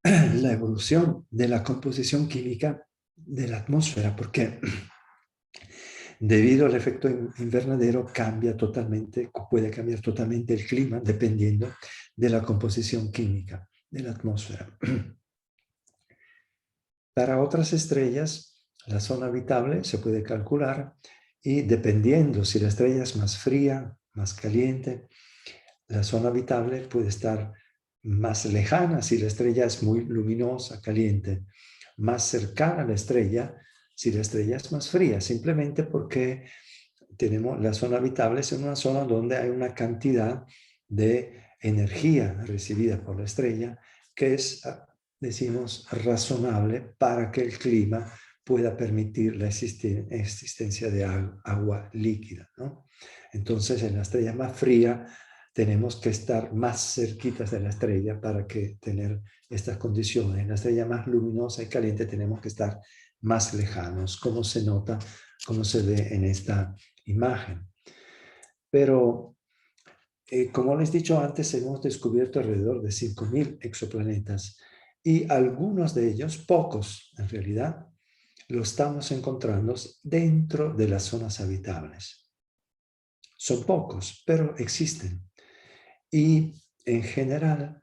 la evolución de la composición química de la atmósfera, porque debido al efecto invernadero puede cambiar totalmente el clima dependiendo de la composición química de la atmósfera. Para otras estrellas, la zona habitable se puede calcular y dependiendo si la estrella es más fría, más caliente, la zona habitable puede estar más lejana si la estrella es muy luminosa, caliente, más cercana a la estrella si la estrella es más fría, simplemente porque tenemos la zona habitable es una zona donde hay una cantidad de energía recibida por la estrella que es, decimos, razonable para que el clima pueda permitir la existencia de agua líquida, ¿no? Entonces, en la estrella más fría tenemos que estar más cerquitas de la estrella para que tener estas condiciones. En la estrella más luminosa y caliente tenemos que estar más lejanos, como se nota, como se ve en esta imagen. Pero, como les he dicho antes, hemos descubierto alrededor de 5.000 exoplanetas y algunos de ellos, pocos en realidad, lo estamos encontrando dentro de las zonas habitables. Son pocos, pero existen. Y en general,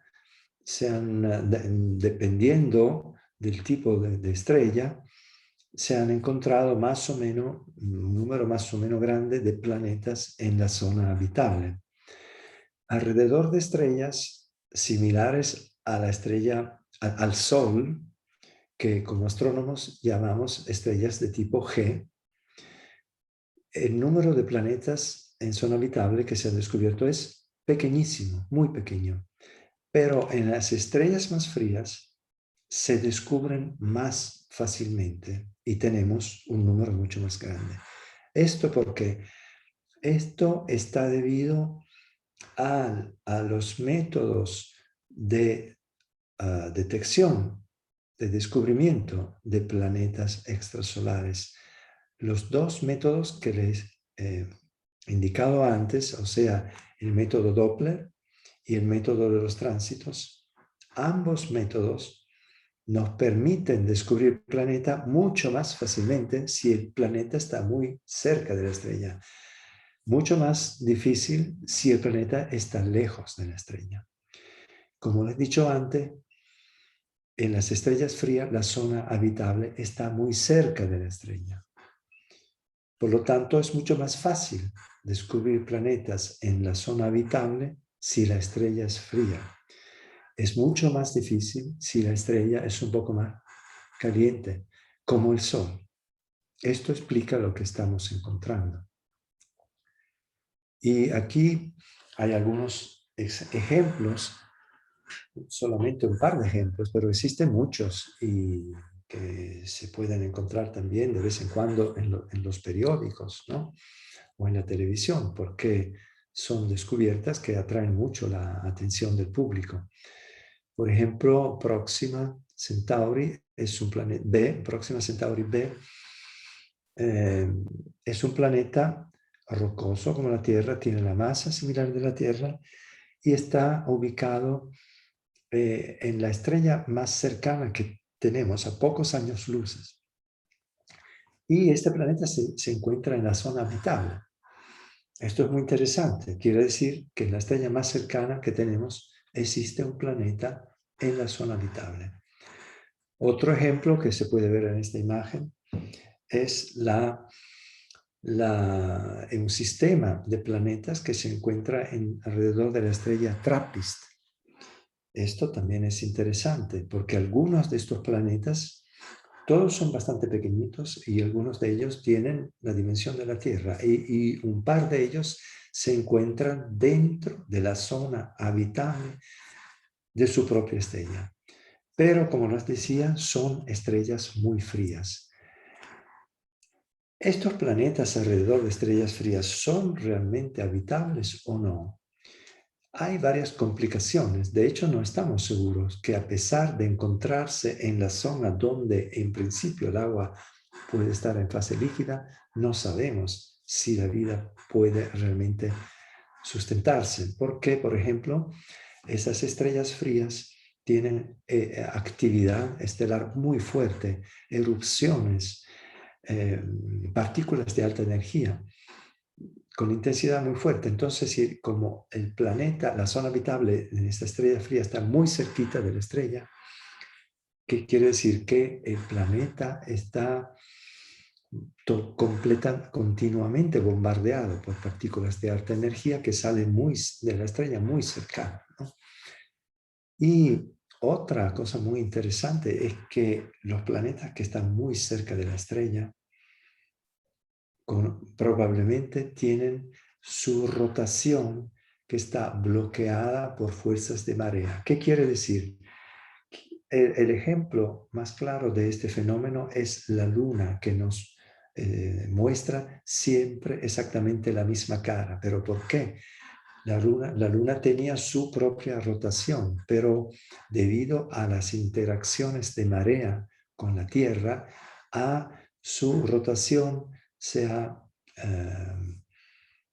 dependiendo del tipo de estrella, se han encontrado más o menos, un número más o menos grande de planetas en la zona habitable. Alrededor de estrellas similares a la estrella, al Sol, que como astrónomos llamamos estrellas de tipo G, el número de planetas en zona habitable que se ha descubierto es pequeñísimo, muy pequeño. Pero en las estrellas más frías se descubren más fácilmente y tenemos un número mucho más grande. Esto porque esto está debido a los métodos de detección, de descubrimiento de planetas extrasolares. Los dos métodos que les he indicado antes, o sea, el método Doppler y el método de los tránsitos, ambos métodos nos permiten descubrir el planeta mucho más fácilmente si el planeta está muy cerca de la estrella. Mucho más difícil si el planeta está lejos de la estrella. Como les he dicho antes, en las estrellas frías la zona habitable está muy cerca de la estrella. Por lo tanto, es mucho más fácil descubrir planetas en la zona habitable si la estrella es fría. Es mucho más difícil si la estrella es un poco más caliente, como el Sol. Esto explica lo que estamos encontrando. Y aquí hay algunos ejemplos, solamente un par de ejemplos, pero existen muchos y que se pueden encontrar también de vez en cuando en los periódicos, ¿no? O en la televisión, porque son descubiertas que atraen mucho la atención del público. Por ejemplo, Próxima Centauri es un planeta B, Próxima Centauri B, es un planeta rocoso como la Tierra, tiene la masa similar de la Tierra y está ubicado en la estrella más cercana que tenemos, a pocos años luces. Y este planeta se encuentra en la zona habitable. Esto es muy interesante. Quiere decir que en la estrella más cercana que tenemos existe un planeta en la zona habitable. Otro ejemplo que se puede ver en esta imagen es un sistema de planetas que se encuentra alrededor de la estrella TRAPPIST. Esto también es interesante porque algunos de estos planetas, todos son bastante pequeñitos y algunos de ellos tienen la dimensión de la Tierra y un par de ellos se encuentran dentro de la zona habitable de su propia estrella. Pero, como les decía, son estrellas muy frías. ¿Estos planetas alrededor de estrellas frías son realmente habitables o no? Hay varias complicaciones. De hecho, no estamos seguros que a pesar de encontrarse en la zona donde en principio el agua puede estar en fase líquida, no sabemos si la vida puede realmente sustentarse. Porque, por ejemplo, esas estrellas frías tienen actividad estelar muy fuerte, erupciones, partículas de alta energía con intensidad muy fuerte. Entonces, como el planeta, la zona habitable en esta estrella fría está muy cerquita de la estrella, ¿qué quiere decir? Que el planeta está continuamente bombardeado por partículas de alta energía que salen de la estrella muy cercana, ¿no? Y otra cosa muy interesante es que los planetas que están muy cerca de la estrella probablemente tienen su rotación que está bloqueada por fuerzas de marea. ¿Qué quiere decir? El ejemplo más claro de este fenómeno es la luna, que nos muestra siempre exactamente la misma cara. ¿Pero por qué? La luna tenía su propia rotación, pero debido a las interacciones de marea con la Tierra, su rotación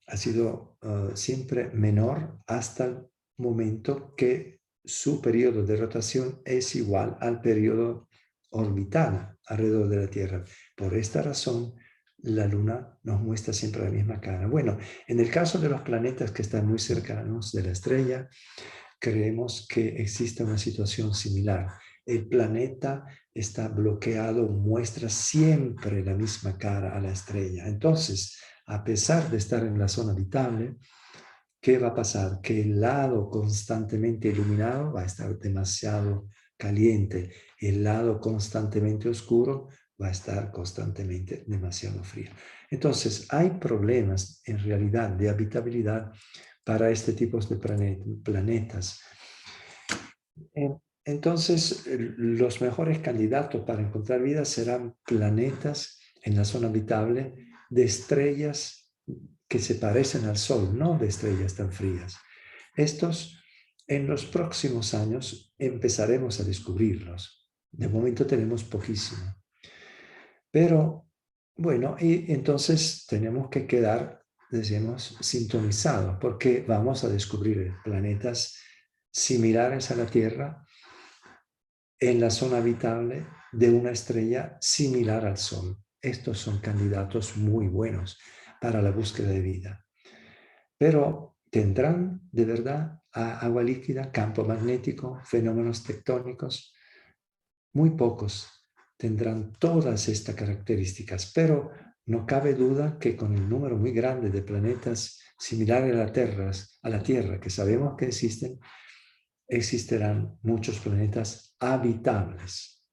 ha sido siempre menor hasta el momento que su periodo de rotación es igual al periodo orbital alrededor de la Tierra. Por esta razón, la Luna nos muestra siempre la misma cara. Bueno, en el caso de los planetas que están muy cercanos de la estrella, creemos que existe una situación similar. El planeta está bloqueado, muestra siempre la misma cara a la estrella. Entonces, a pesar de estar en la zona habitable, ¿qué va a pasar? Que el lado constantemente iluminado va a estar demasiado caliente. El lado constantemente oscuro va a estar constantemente demasiado frío. Entonces, hay problemas en realidad de habitabilidad para este tipo de planetas. Entonces, los mejores candidatos para encontrar vida serán planetas en la zona habitable de estrellas que se parecen al Sol, no de estrellas tan frías. Estos, en los próximos años, empezaremos a descubrirlos. De momento tenemos poquísimo. Pero, bueno, y entonces tenemos que quedar, decimos, sintonizados, porque vamos a descubrir planetas similares a la Tierra en la zona habitable de una estrella similar al Sol. Estos son candidatos muy buenos para la búsqueda de vida. Pero tendrán de verdad agua líquida, campo magnético, fenómenos tectónicos. Muy pocos tendrán todas estas características, pero no cabe duda que con el número muy grande de planetas similares a la Tierra que sabemos que existen, existirán muchos planetas habitables.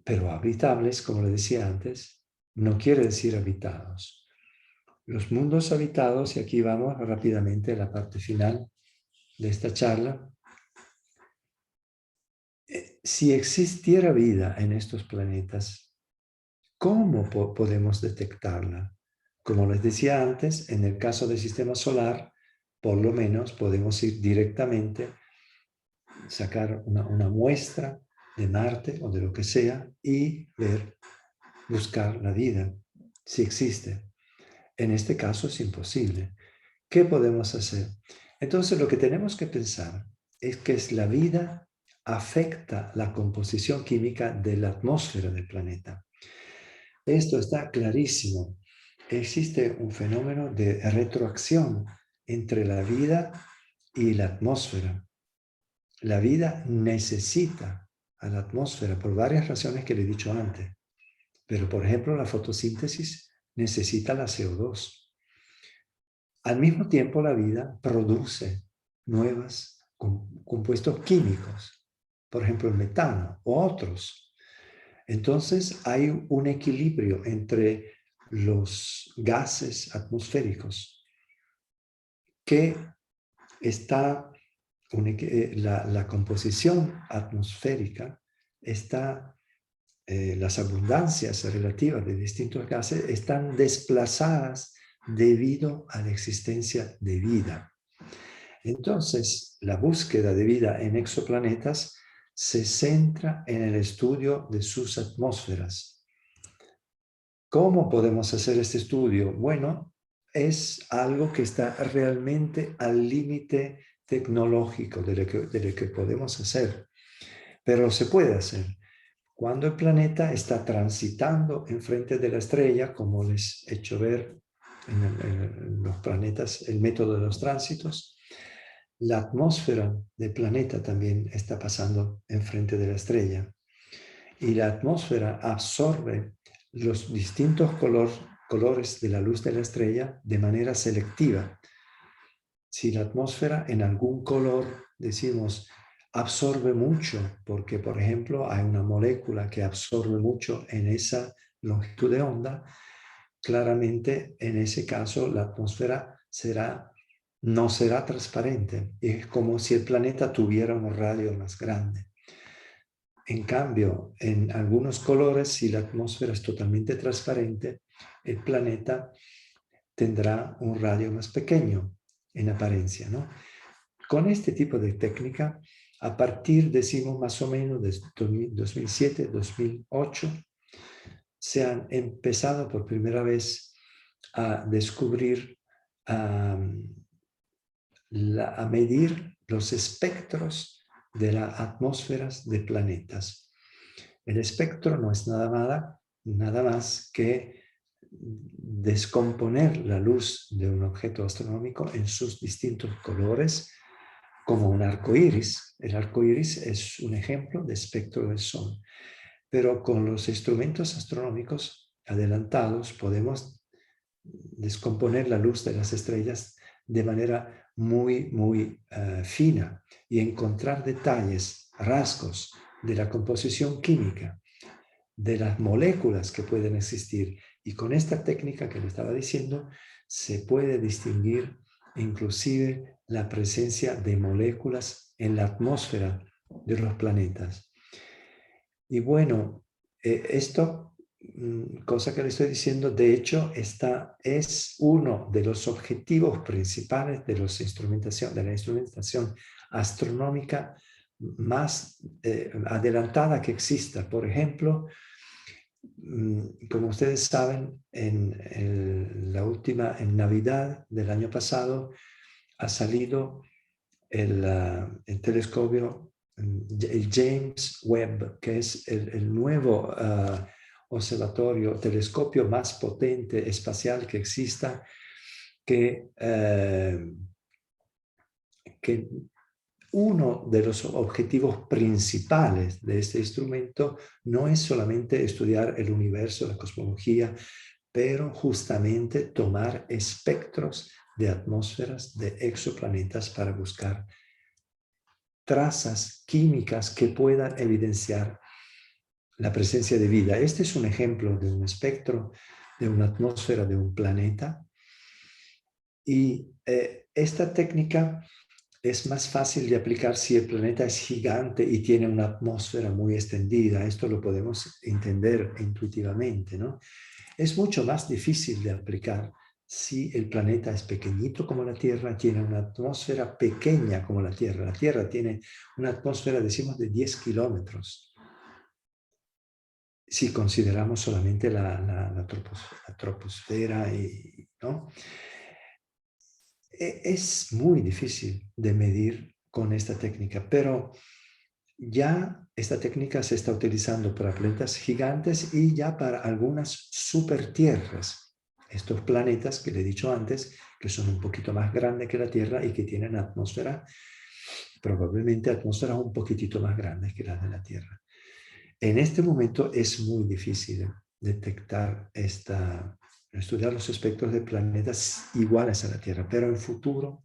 Pero habitables, como le decía antes, no quiere decir habitados. Los mundos habitados, y aquí vamos rápidamente a la parte final de esta charla. Si existiera vida en estos planetas, ¿cómo podemos detectarla? Como les decía antes, en el caso del sistema solar, por lo menos podemos ir directamente, sacar una muestra de Marte o de lo que sea y buscar la vida, si existe. En este caso es imposible. ¿Qué podemos hacer? Entonces lo que tenemos que pensar es que la vida afecta la composición química de la atmósfera del planeta. Esto está clarísimo. Existe un fenómeno de retroacción entre la vida y la atmósfera. La vida necesita a la atmósfera por varias razones que le he dicho antes. Pero, por ejemplo, la fotosíntesis necesita la CO2. Al mismo tiempo, la vida produce nuevos compuestos químicos, por ejemplo, el metano o otros. Entonces, hay un equilibrio entre los gases atmosféricos que está, la composición atmosférica está, las abundancias relativas de distintos gases están desplazadas debido a la existencia de vida. Entonces, la búsqueda de vida en exoplanetas se centra en el estudio de sus atmósferas. ¿Cómo podemos hacer este estudio? Bueno, es algo que está realmente al límite tecnológico de lo que podemos hacer, pero se puede hacer. Cuando el planeta está transitando enfrente de la estrella, como les he hecho ver en los planetas, el método de los tránsitos, la atmósfera del planeta también está pasando enfrente de la estrella. Y la atmósfera absorbe los distintos colores de la luz de la estrella de manera selectiva. Si la atmósfera en algún color, decimos, absorbe mucho, porque por ejemplo hay una molécula que absorbe mucho en esa longitud de onda, claramente en ese caso la atmósfera no será transparente. Es como si el planeta tuviera un radio más grande. En cambio, en algunos colores, si la atmósfera es totalmente transparente, el planeta tendrá un radio más pequeño en apariencia, ¿no? Con este tipo de técnica, a partir, decimos, más o menos de 2007, 2008, se han empezado por primera vez a descubrir, a medir los espectros de las atmósferas de planetas. El espectro no es nada más que descomponer la luz de un objeto astronómico en sus distintos colores, como un arco iris. El arco iris es un ejemplo de espectro del Sol. Pero con los instrumentos astronómicos adelantados podemos descomponer la luz de las estrellas de manera muy fina y encontrar detalles, rasgos de la composición química, de las moléculas que pueden existir. Y con esta técnica que le estaba diciendo, se puede distinguir inclusive la presencia de moléculas en la atmósfera de los planetas. Y bueno, esto, cosa que le estoy diciendo, de hecho, es uno de los objetivos principales de la instrumentación astronómica más adelantada que exista. Por ejemplo, como ustedes saben, en Navidad del año pasado ha salido el telescopio, el James Webb, que es el nuevo telescopio más potente espacial que exista, que uno de los objetivos principales de este instrumento no es solamente estudiar el universo, la cosmología, pero justamente tomar espectros de atmósferas de exoplanetas para buscar trazas químicas que puedan evidenciar la presencia de vida. Este es un ejemplo de un espectro de una atmósfera de un planeta. Y esta técnica es más fácil de aplicar si el planeta es gigante y tiene una atmósfera muy extendida. Esto lo podemos entender intuitivamente, ¿no? Es mucho más difícil de aplicar si el planeta es pequeñito como la Tierra, tiene una atmósfera pequeña como la Tierra. La Tierra tiene una atmósfera, decimos, de 10 kilómetros. Si consideramos solamente la troposfera, ¿no? Es muy difícil de medir con esta técnica, pero ya esta técnica se está utilizando para planetas gigantes y ya para algunas supertierras. Estos planetas que le he dicho antes, que son un poquito más grandes que la Tierra y que tienen atmósfera, probablemente atmósferas un poquitito más grandes que las de la Tierra. En este momento es muy difícil detectar estudiar los espectros de planetas iguales a la Tierra, pero en el futuro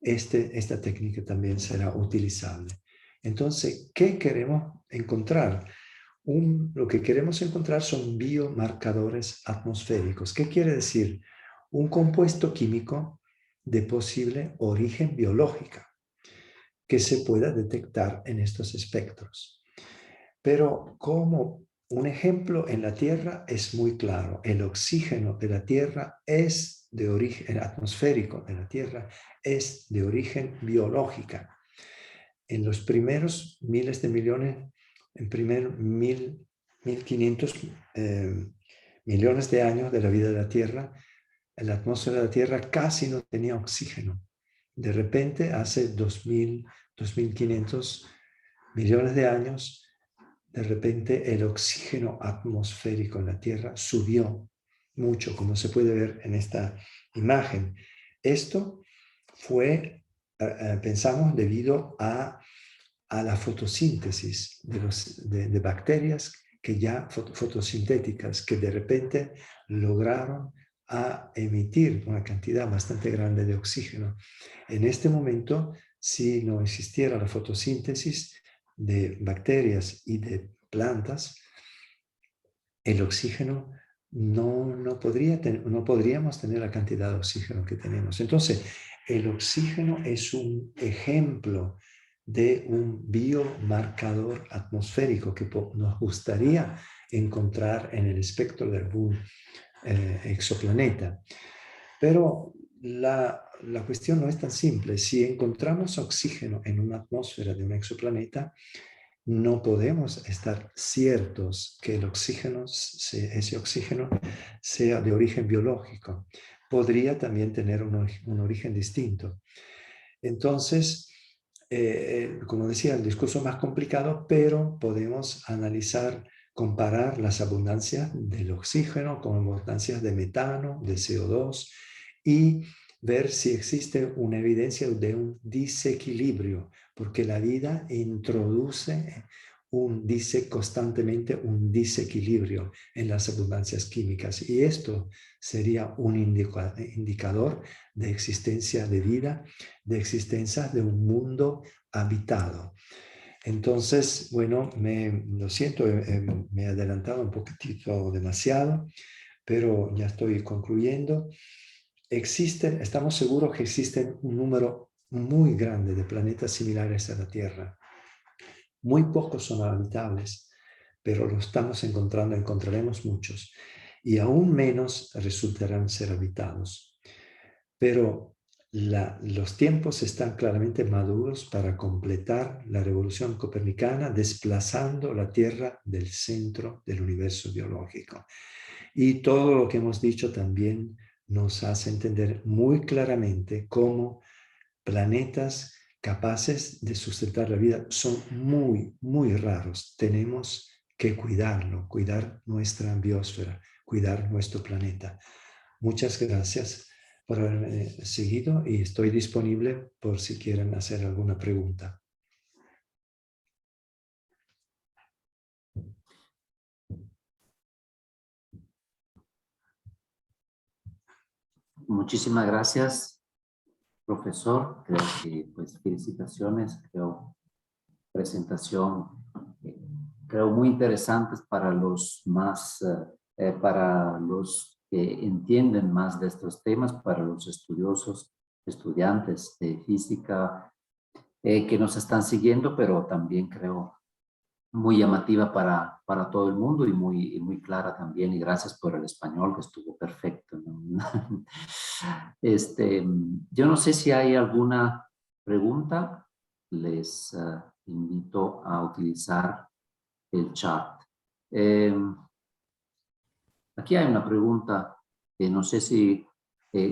esta técnica también será utilizable. Entonces, ¿qué queremos encontrar? Lo que queremos encontrar son biomarcadores atmosféricos. ¿Qué quiere decir? Un compuesto químico de posible origen biológico que se pueda detectar en estos espectros. Pero como un ejemplo en la Tierra es muy claro, el oxígeno de la Tierra es de origen atmosférico de la Tierra, es de origen biológica. En los primeros miles de millones, en primeros 1500 millones de años de la vida de la Tierra, la atmósfera de la Tierra casi no tenía oxígeno. De repente, hace 2500 millones de años, de repente el oxígeno atmosférico en la Tierra subió mucho, como se puede ver en esta imagen. Esto fue, pensamos, debido a la fotosíntesis de bacterias que ya fotosintéticas, que de repente lograron a emitir una cantidad bastante grande de oxígeno. En este momento, si no existiera la fotosíntesis de bacterias y de plantas, el oxígeno no podríamos tener la cantidad de oxígeno que tenemos. Entonces, el oxígeno es un ejemplo de un biomarcador atmosférico que nos gustaría encontrar en el espectro de algún exoplaneta. Pero la cuestión no es tan simple. Si encontramos oxígeno en una atmósfera de un exoplaneta, no podemos estar ciertos que el oxígeno, ese oxígeno sea de origen biológico. Podría también tener un origen distinto. Entonces, como decía, el discurso es más complicado, pero podemos analizar, comparar las abundancias del oxígeno con abundancias de metano, de CO2 y ver si existe una evidencia de un desequilibrio, porque la vida introduce dice constantemente un desequilibrio en las abundancias químicas y esto sería un indicador de existencia de vida, de existencia de un mundo habitado. Entonces, bueno, lo siento, me he adelantado un poquitito demasiado, pero ya estoy concluyendo. Estamos seguros que existen un número muy grande de planetas similares a la Tierra. Muy pocos son habitables, pero lo estamos encontrando, encontraremos muchos, y aún menos resultarán ser habitados. Pero los tiempos están claramente maduros para completar la revolución copernicana, desplazando la Tierra del centro del universo biológico. Y todo lo que hemos dicho también nos hace entender muy claramente cómo planetas capaces de sustentar la vida son muy, muy raros. Tenemos que cuidarlo, cuidar nuestra biosfera, cuidar nuestro planeta. Muchas gracias por haberme seguido y estoy disponible por si quieren hacer alguna pregunta. Muchísimas gracias, profesor. Creo que, pues, felicitaciones. Presentación, creo muy interesantes para los para los que entienden más de estos temas, para los estudiosos, estudiantes de física que nos están siguiendo, pero también creo muy llamativa para todo el mundo y muy clara también. Y gracias por el español, que estuvo perfecto, ¿no? Yo no sé si hay alguna pregunta. Les invito a utilizar el chat. Aquí hay una pregunta que no sé si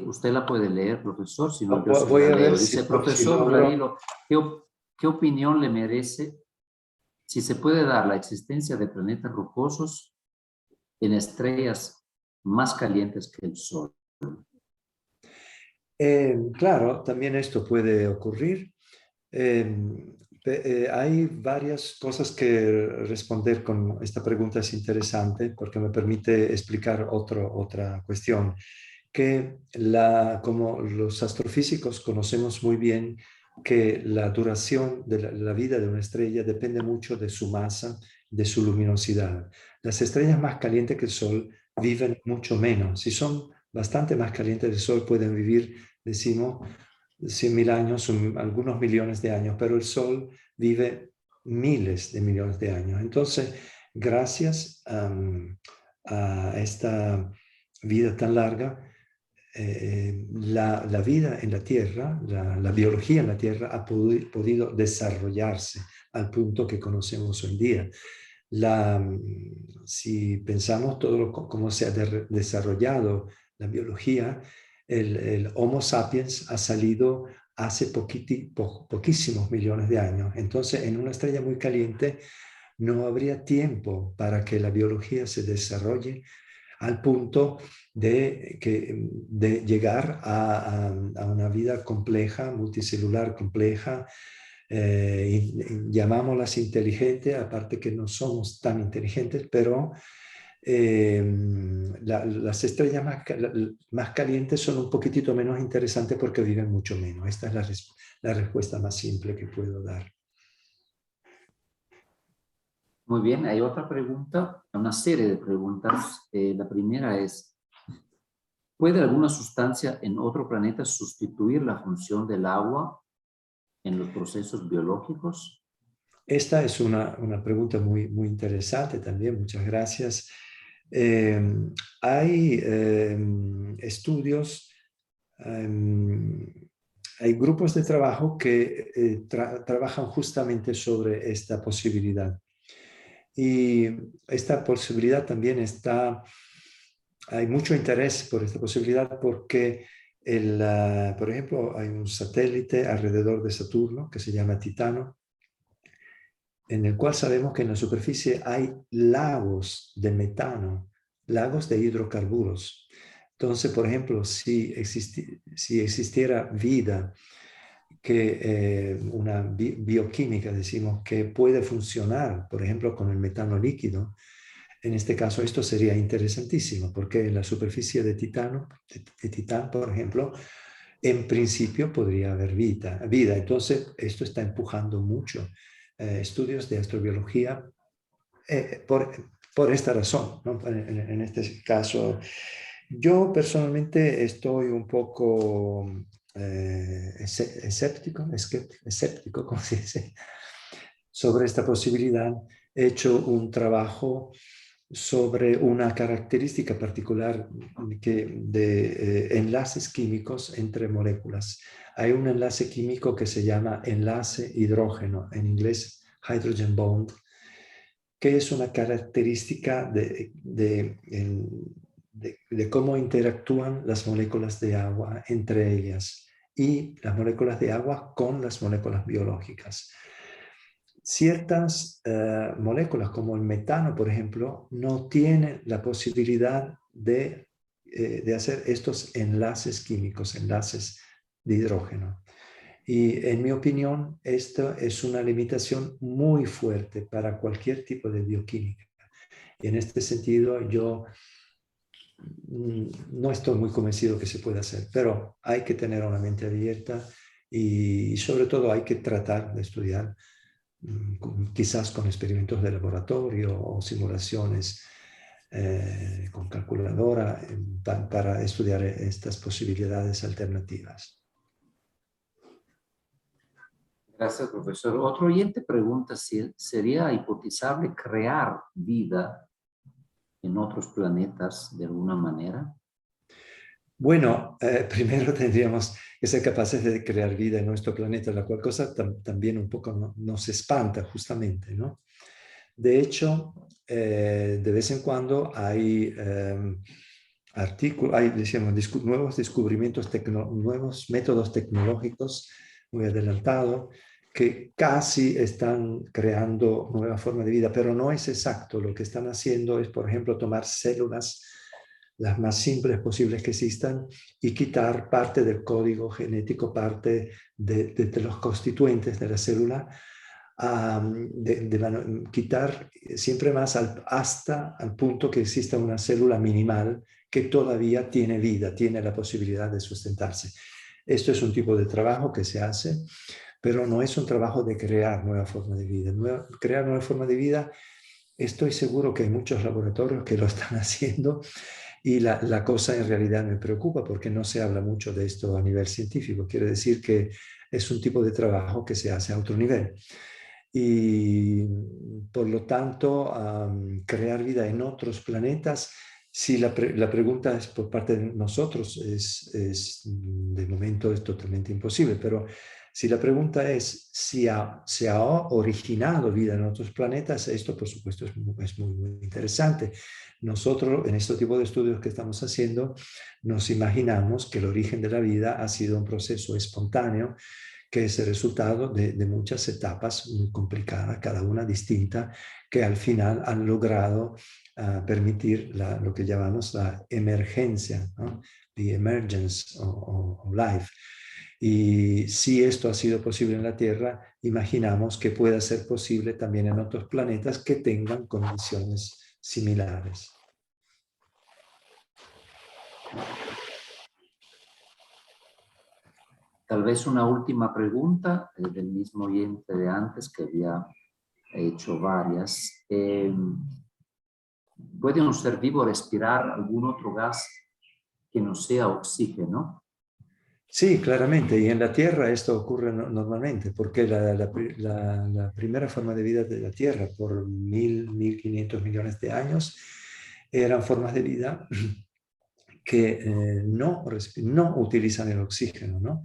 usted la puede leer, profesor, si no yo se Voy la a ver leo. si Dice, profesor logro. Vladilo, ¿qué opinión le merece si se puede dar la existencia de planetas rocosos en estrellas más calientes que el Sol? Claro, también esto puede ocurrir. Hay varias cosas que responder con esta pregunta. Es interesante porque me permite explicar otra cuestión, que como los astrofísicos conocemos muy bien que la duración de la vida de una estrella depende mucho de su masa, de su luminosidad. Las estrellas más calientes que el Sol viven mucho menos. Si son bastante más calientes del Sol, pueden vivir, decimos, 100.000 años, algunos millones de años, pero el Sol vive miles de millones de años. Entonces, gracias a esta vida tan larga, la vida en la Tierra, la biología en la Tierra ha podido desarrollarse al punto que conocemos hoy en día. Si pensamos cómo se ha desarrollado la biología, el Homo sapiens ha salido hace poquísimos millones de años. Entonces, en una estrella muy caliente no habría tiempo para que la biología se desarrolle al punto de llegar a una vida compleja, multicelular compleja, llamámoslas inteligentes, aparte que no somos tan inteligentes, pero las estrellas más calientes son un poquitito menos interesantes porque viven mucho menos. Esta es la respuesta más simple que puedo dar. Muy bien, hay otra pregunta, una serie de preguntas. La primera es, ¿puede alguna sustancia en otro planeta sustituir la función del agua en los procesos biológicos? Esta es una pregunta muy, muy interesante también, muchas gracias. Hay estudios, hay grupos de trabajo que trabajan justamente sobre esta posibilidad. Y esta posibilidad también hay mucho interés por esta posibilidad porque, por ejemplo, hay un satélite alrededor de Saturno que se llama Titano, en el cual sabemos que en la superficie hay lagos de metano, lagos de hidrocarburos. Entonces, por ejemplo, si existiera vida, una bioquímica, decimos, que puede funcionar, por ejemplo, con el metano líquido, en este caso esto sería interesantísimo, porque en la superficie de Titán, por ejemplo, en principio podría haber vida. Entonces, esto está empujando mucho estudios de astrobiología por esta razón, ¿no? En este caso, yo personalmente estoy un poco escéptico, ¿cómo se dice?, sobre esta posibilidad. He hecho un trabajo sobre una característica particular de enlaces químicos entre moléculas. Hay un enlace químico que se llama enlace hidrógeno, en inglés hydrogen bond, que es una característica de cómo interactúan las moléculas de agua entre ellas y las moléculas de agua con las moléculas biológicas. Ciertas moléculas, como el metano, por ejemplo, no tienen la posibilidad de hacer estos enlaces químicos, enlaces de hidrógeno. Y en mi opinión, esto es una limitación muy fuerte para cualquier tipo de bioquímica. Y en este sentido, yo no estoy muy convencido que se pueda hacer, pero hay que tener una mente abierta y sobre todo hay que tratar de estudiar quizás con experimentos de laboratorio o simulaciones con calculadora para estudiar estas posibilidades alternativas. Gracias, profesor. Otro oyente pregunta si sería hipotizable crear vida en otros planetas de alguna manera. Bueno, primero tendríamos que ser capaces de crear vida en nuestro planeta, la cual cosa también un poco nos espanta justamente, ¿no? De hecho, de vez en cuando hay decíamos, nuevos descubrimientos, nuevos métodos tecnológicos muy adelantados que casi están creando nueva forma de vida, pero no es exacto. Lo que están haciendo es, por ejemplo, tomar células las más simples posibles que existan y quitar parte del código genético, parte de los constituentes de la célula, quitar siempre más hasta al punto que exista una célula minimal que todavía tiene vida, tiene la posibilidad de sustentarse. Esto es un tipo de trabajo que se hace, pero no es un trabajo de crear nueva forma de vida. Crear nueva forma de vida, estoy seguro que hay muchos laboratorios que lo están haciendo. Y la cosa en realidad me preocupa porque no se habla mucho de esto a nivel científico. Quiere decir que es un tipo de trabajo que se hace a otro nivel. Y por lo tanto, crear vida en otros planetas, si la pregunta es por parte de nosotros, de momento es totalmente imposible, pero si la pregunta es si se ha originado vida en otros planetas, esto por supuesto es muy, muy interesante. Nosotros en este tipo de estudios que estamos haciendo nos imaginamos que el origen de la vida ha sido un proceso espontáneo que es el resultado de muchas etapas muy complicadas, cada una distinta, que al final han logrado permitir lo que llamamos la emergencia, ¿no? The emergence of life. Y si esto ha sido posible en la Tierra, imaginamos que pueda ser posible también en otros planetas que tengan condiciones similares. Tal vez una última pregunta del mismo oyente de antes que había hecho varias. ¿Puede un ser vivo respirar algún otro gas que no sea oxígeno? Sí, claramente, y en la Tierra esto ocurre normalmente, porque la primera forma de vida de la Tierra por 1.500 millones de años eran formas de vida que no utilizan el oxígeno, ¿no?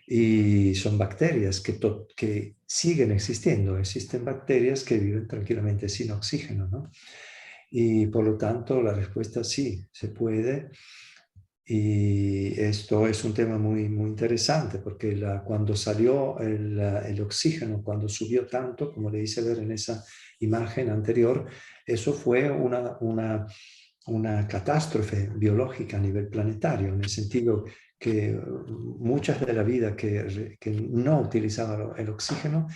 Y son bacterias que siguen existiendo. Existen bacterias que viven tranquilamente sin oxígeno, ¿no? Y por lo tanto la respuesta sí, se puede. Y esto es un tema muy, muy interesante porque cuando salió el oxígeno, cuando subió tanto, como le hice ver en esa imagen anterior, eso fue una catástrofe biológica a nivel planetario, en el sentido que muchas de la vida que no utilizaba el oxígeno,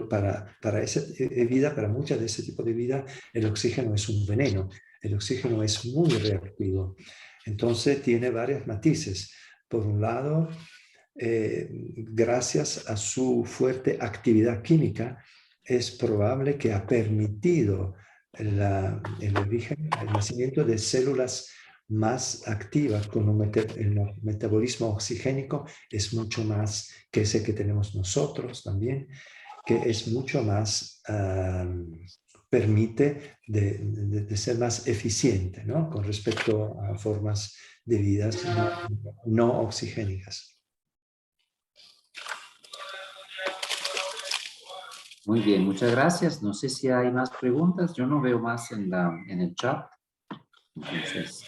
para esa vida, para muchas de ese tipo de vida, el oxígeno es un veneno, el oxígeno es muy reactivo. Entonces tiene varios matices. Por un lado, gracias a su fuerte actividad química, es probable que ha permitido el nacimiento de células más activas con el metabolismo oxigénico es mucho más que ese que tenemos nosotros también, que es mucho más, permite de ser más eficiente, ¿no? Con respecto a formas de vidas no oxigénicas. Muy bien, muchas gracias. No sé si hay más preguntas. Yo no veo más en el chat. Entonces,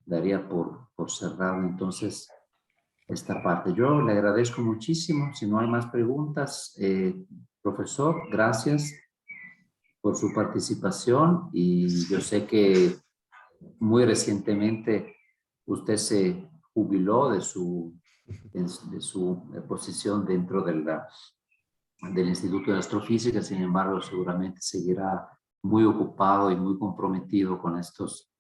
daría por cerrado entonces esta parte. Yo le agradezco muchísimo. Si no hay más preguntas, profesor, gracias por su participación y yo sé que muy recientemente usted se jubiló de su posición dentro del Instituto de Astrofísica, sin embargo, seguramente seguirá muy ocupado y muy comprometido con estos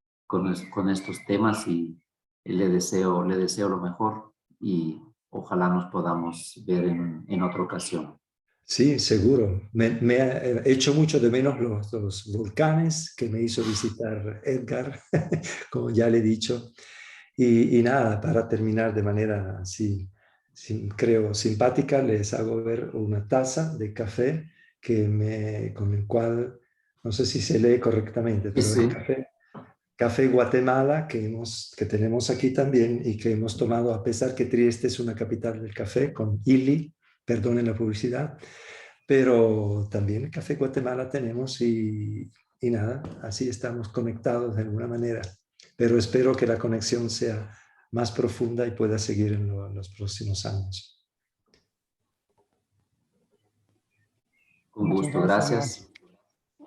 temas y le deseo lo mejor y ojalá nos podamos ver en otra ocasión. Sí, seguro. Me ha hecho mucho de menos los volcanes que me hizo visitar Edgar, como ya le he dicho. Y nada, para terminar de manera así, creo simpática, les hago ver una taza de café con el cual, no sé si se lee correctamente, pero Sí, es café Guatemala que tenemos aquí también y que hemos tomado, a pesar que Trieste es una capital del café, con Ili, perdonen la publicidad, pero también Café Guatemala tenemos y nada, así estamos conectados de alguna manera. Pero espero que la conexión sea más profunda y pueda seguir en los próximos años. con Muchas gusto, gracias, Joan. gracias.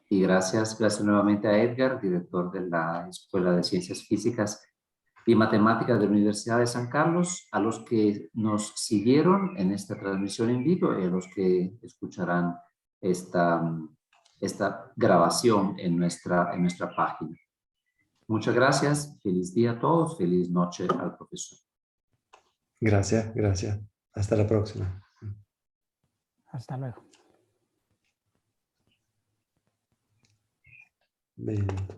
Y gracias nuevamente a Edgar, director de la Escuela de Ciencias Físicas y Matemáticas de la Universidad de San Carlos, a los que nos siguieron en esta transmisión en vivo y a los que escucharán esta grabación en nuestra página. Muchas gracias, feliz día a todos, feliz noche al profesor. Gracias, gracias. Hasta la próxima. Hasta luego. Bien.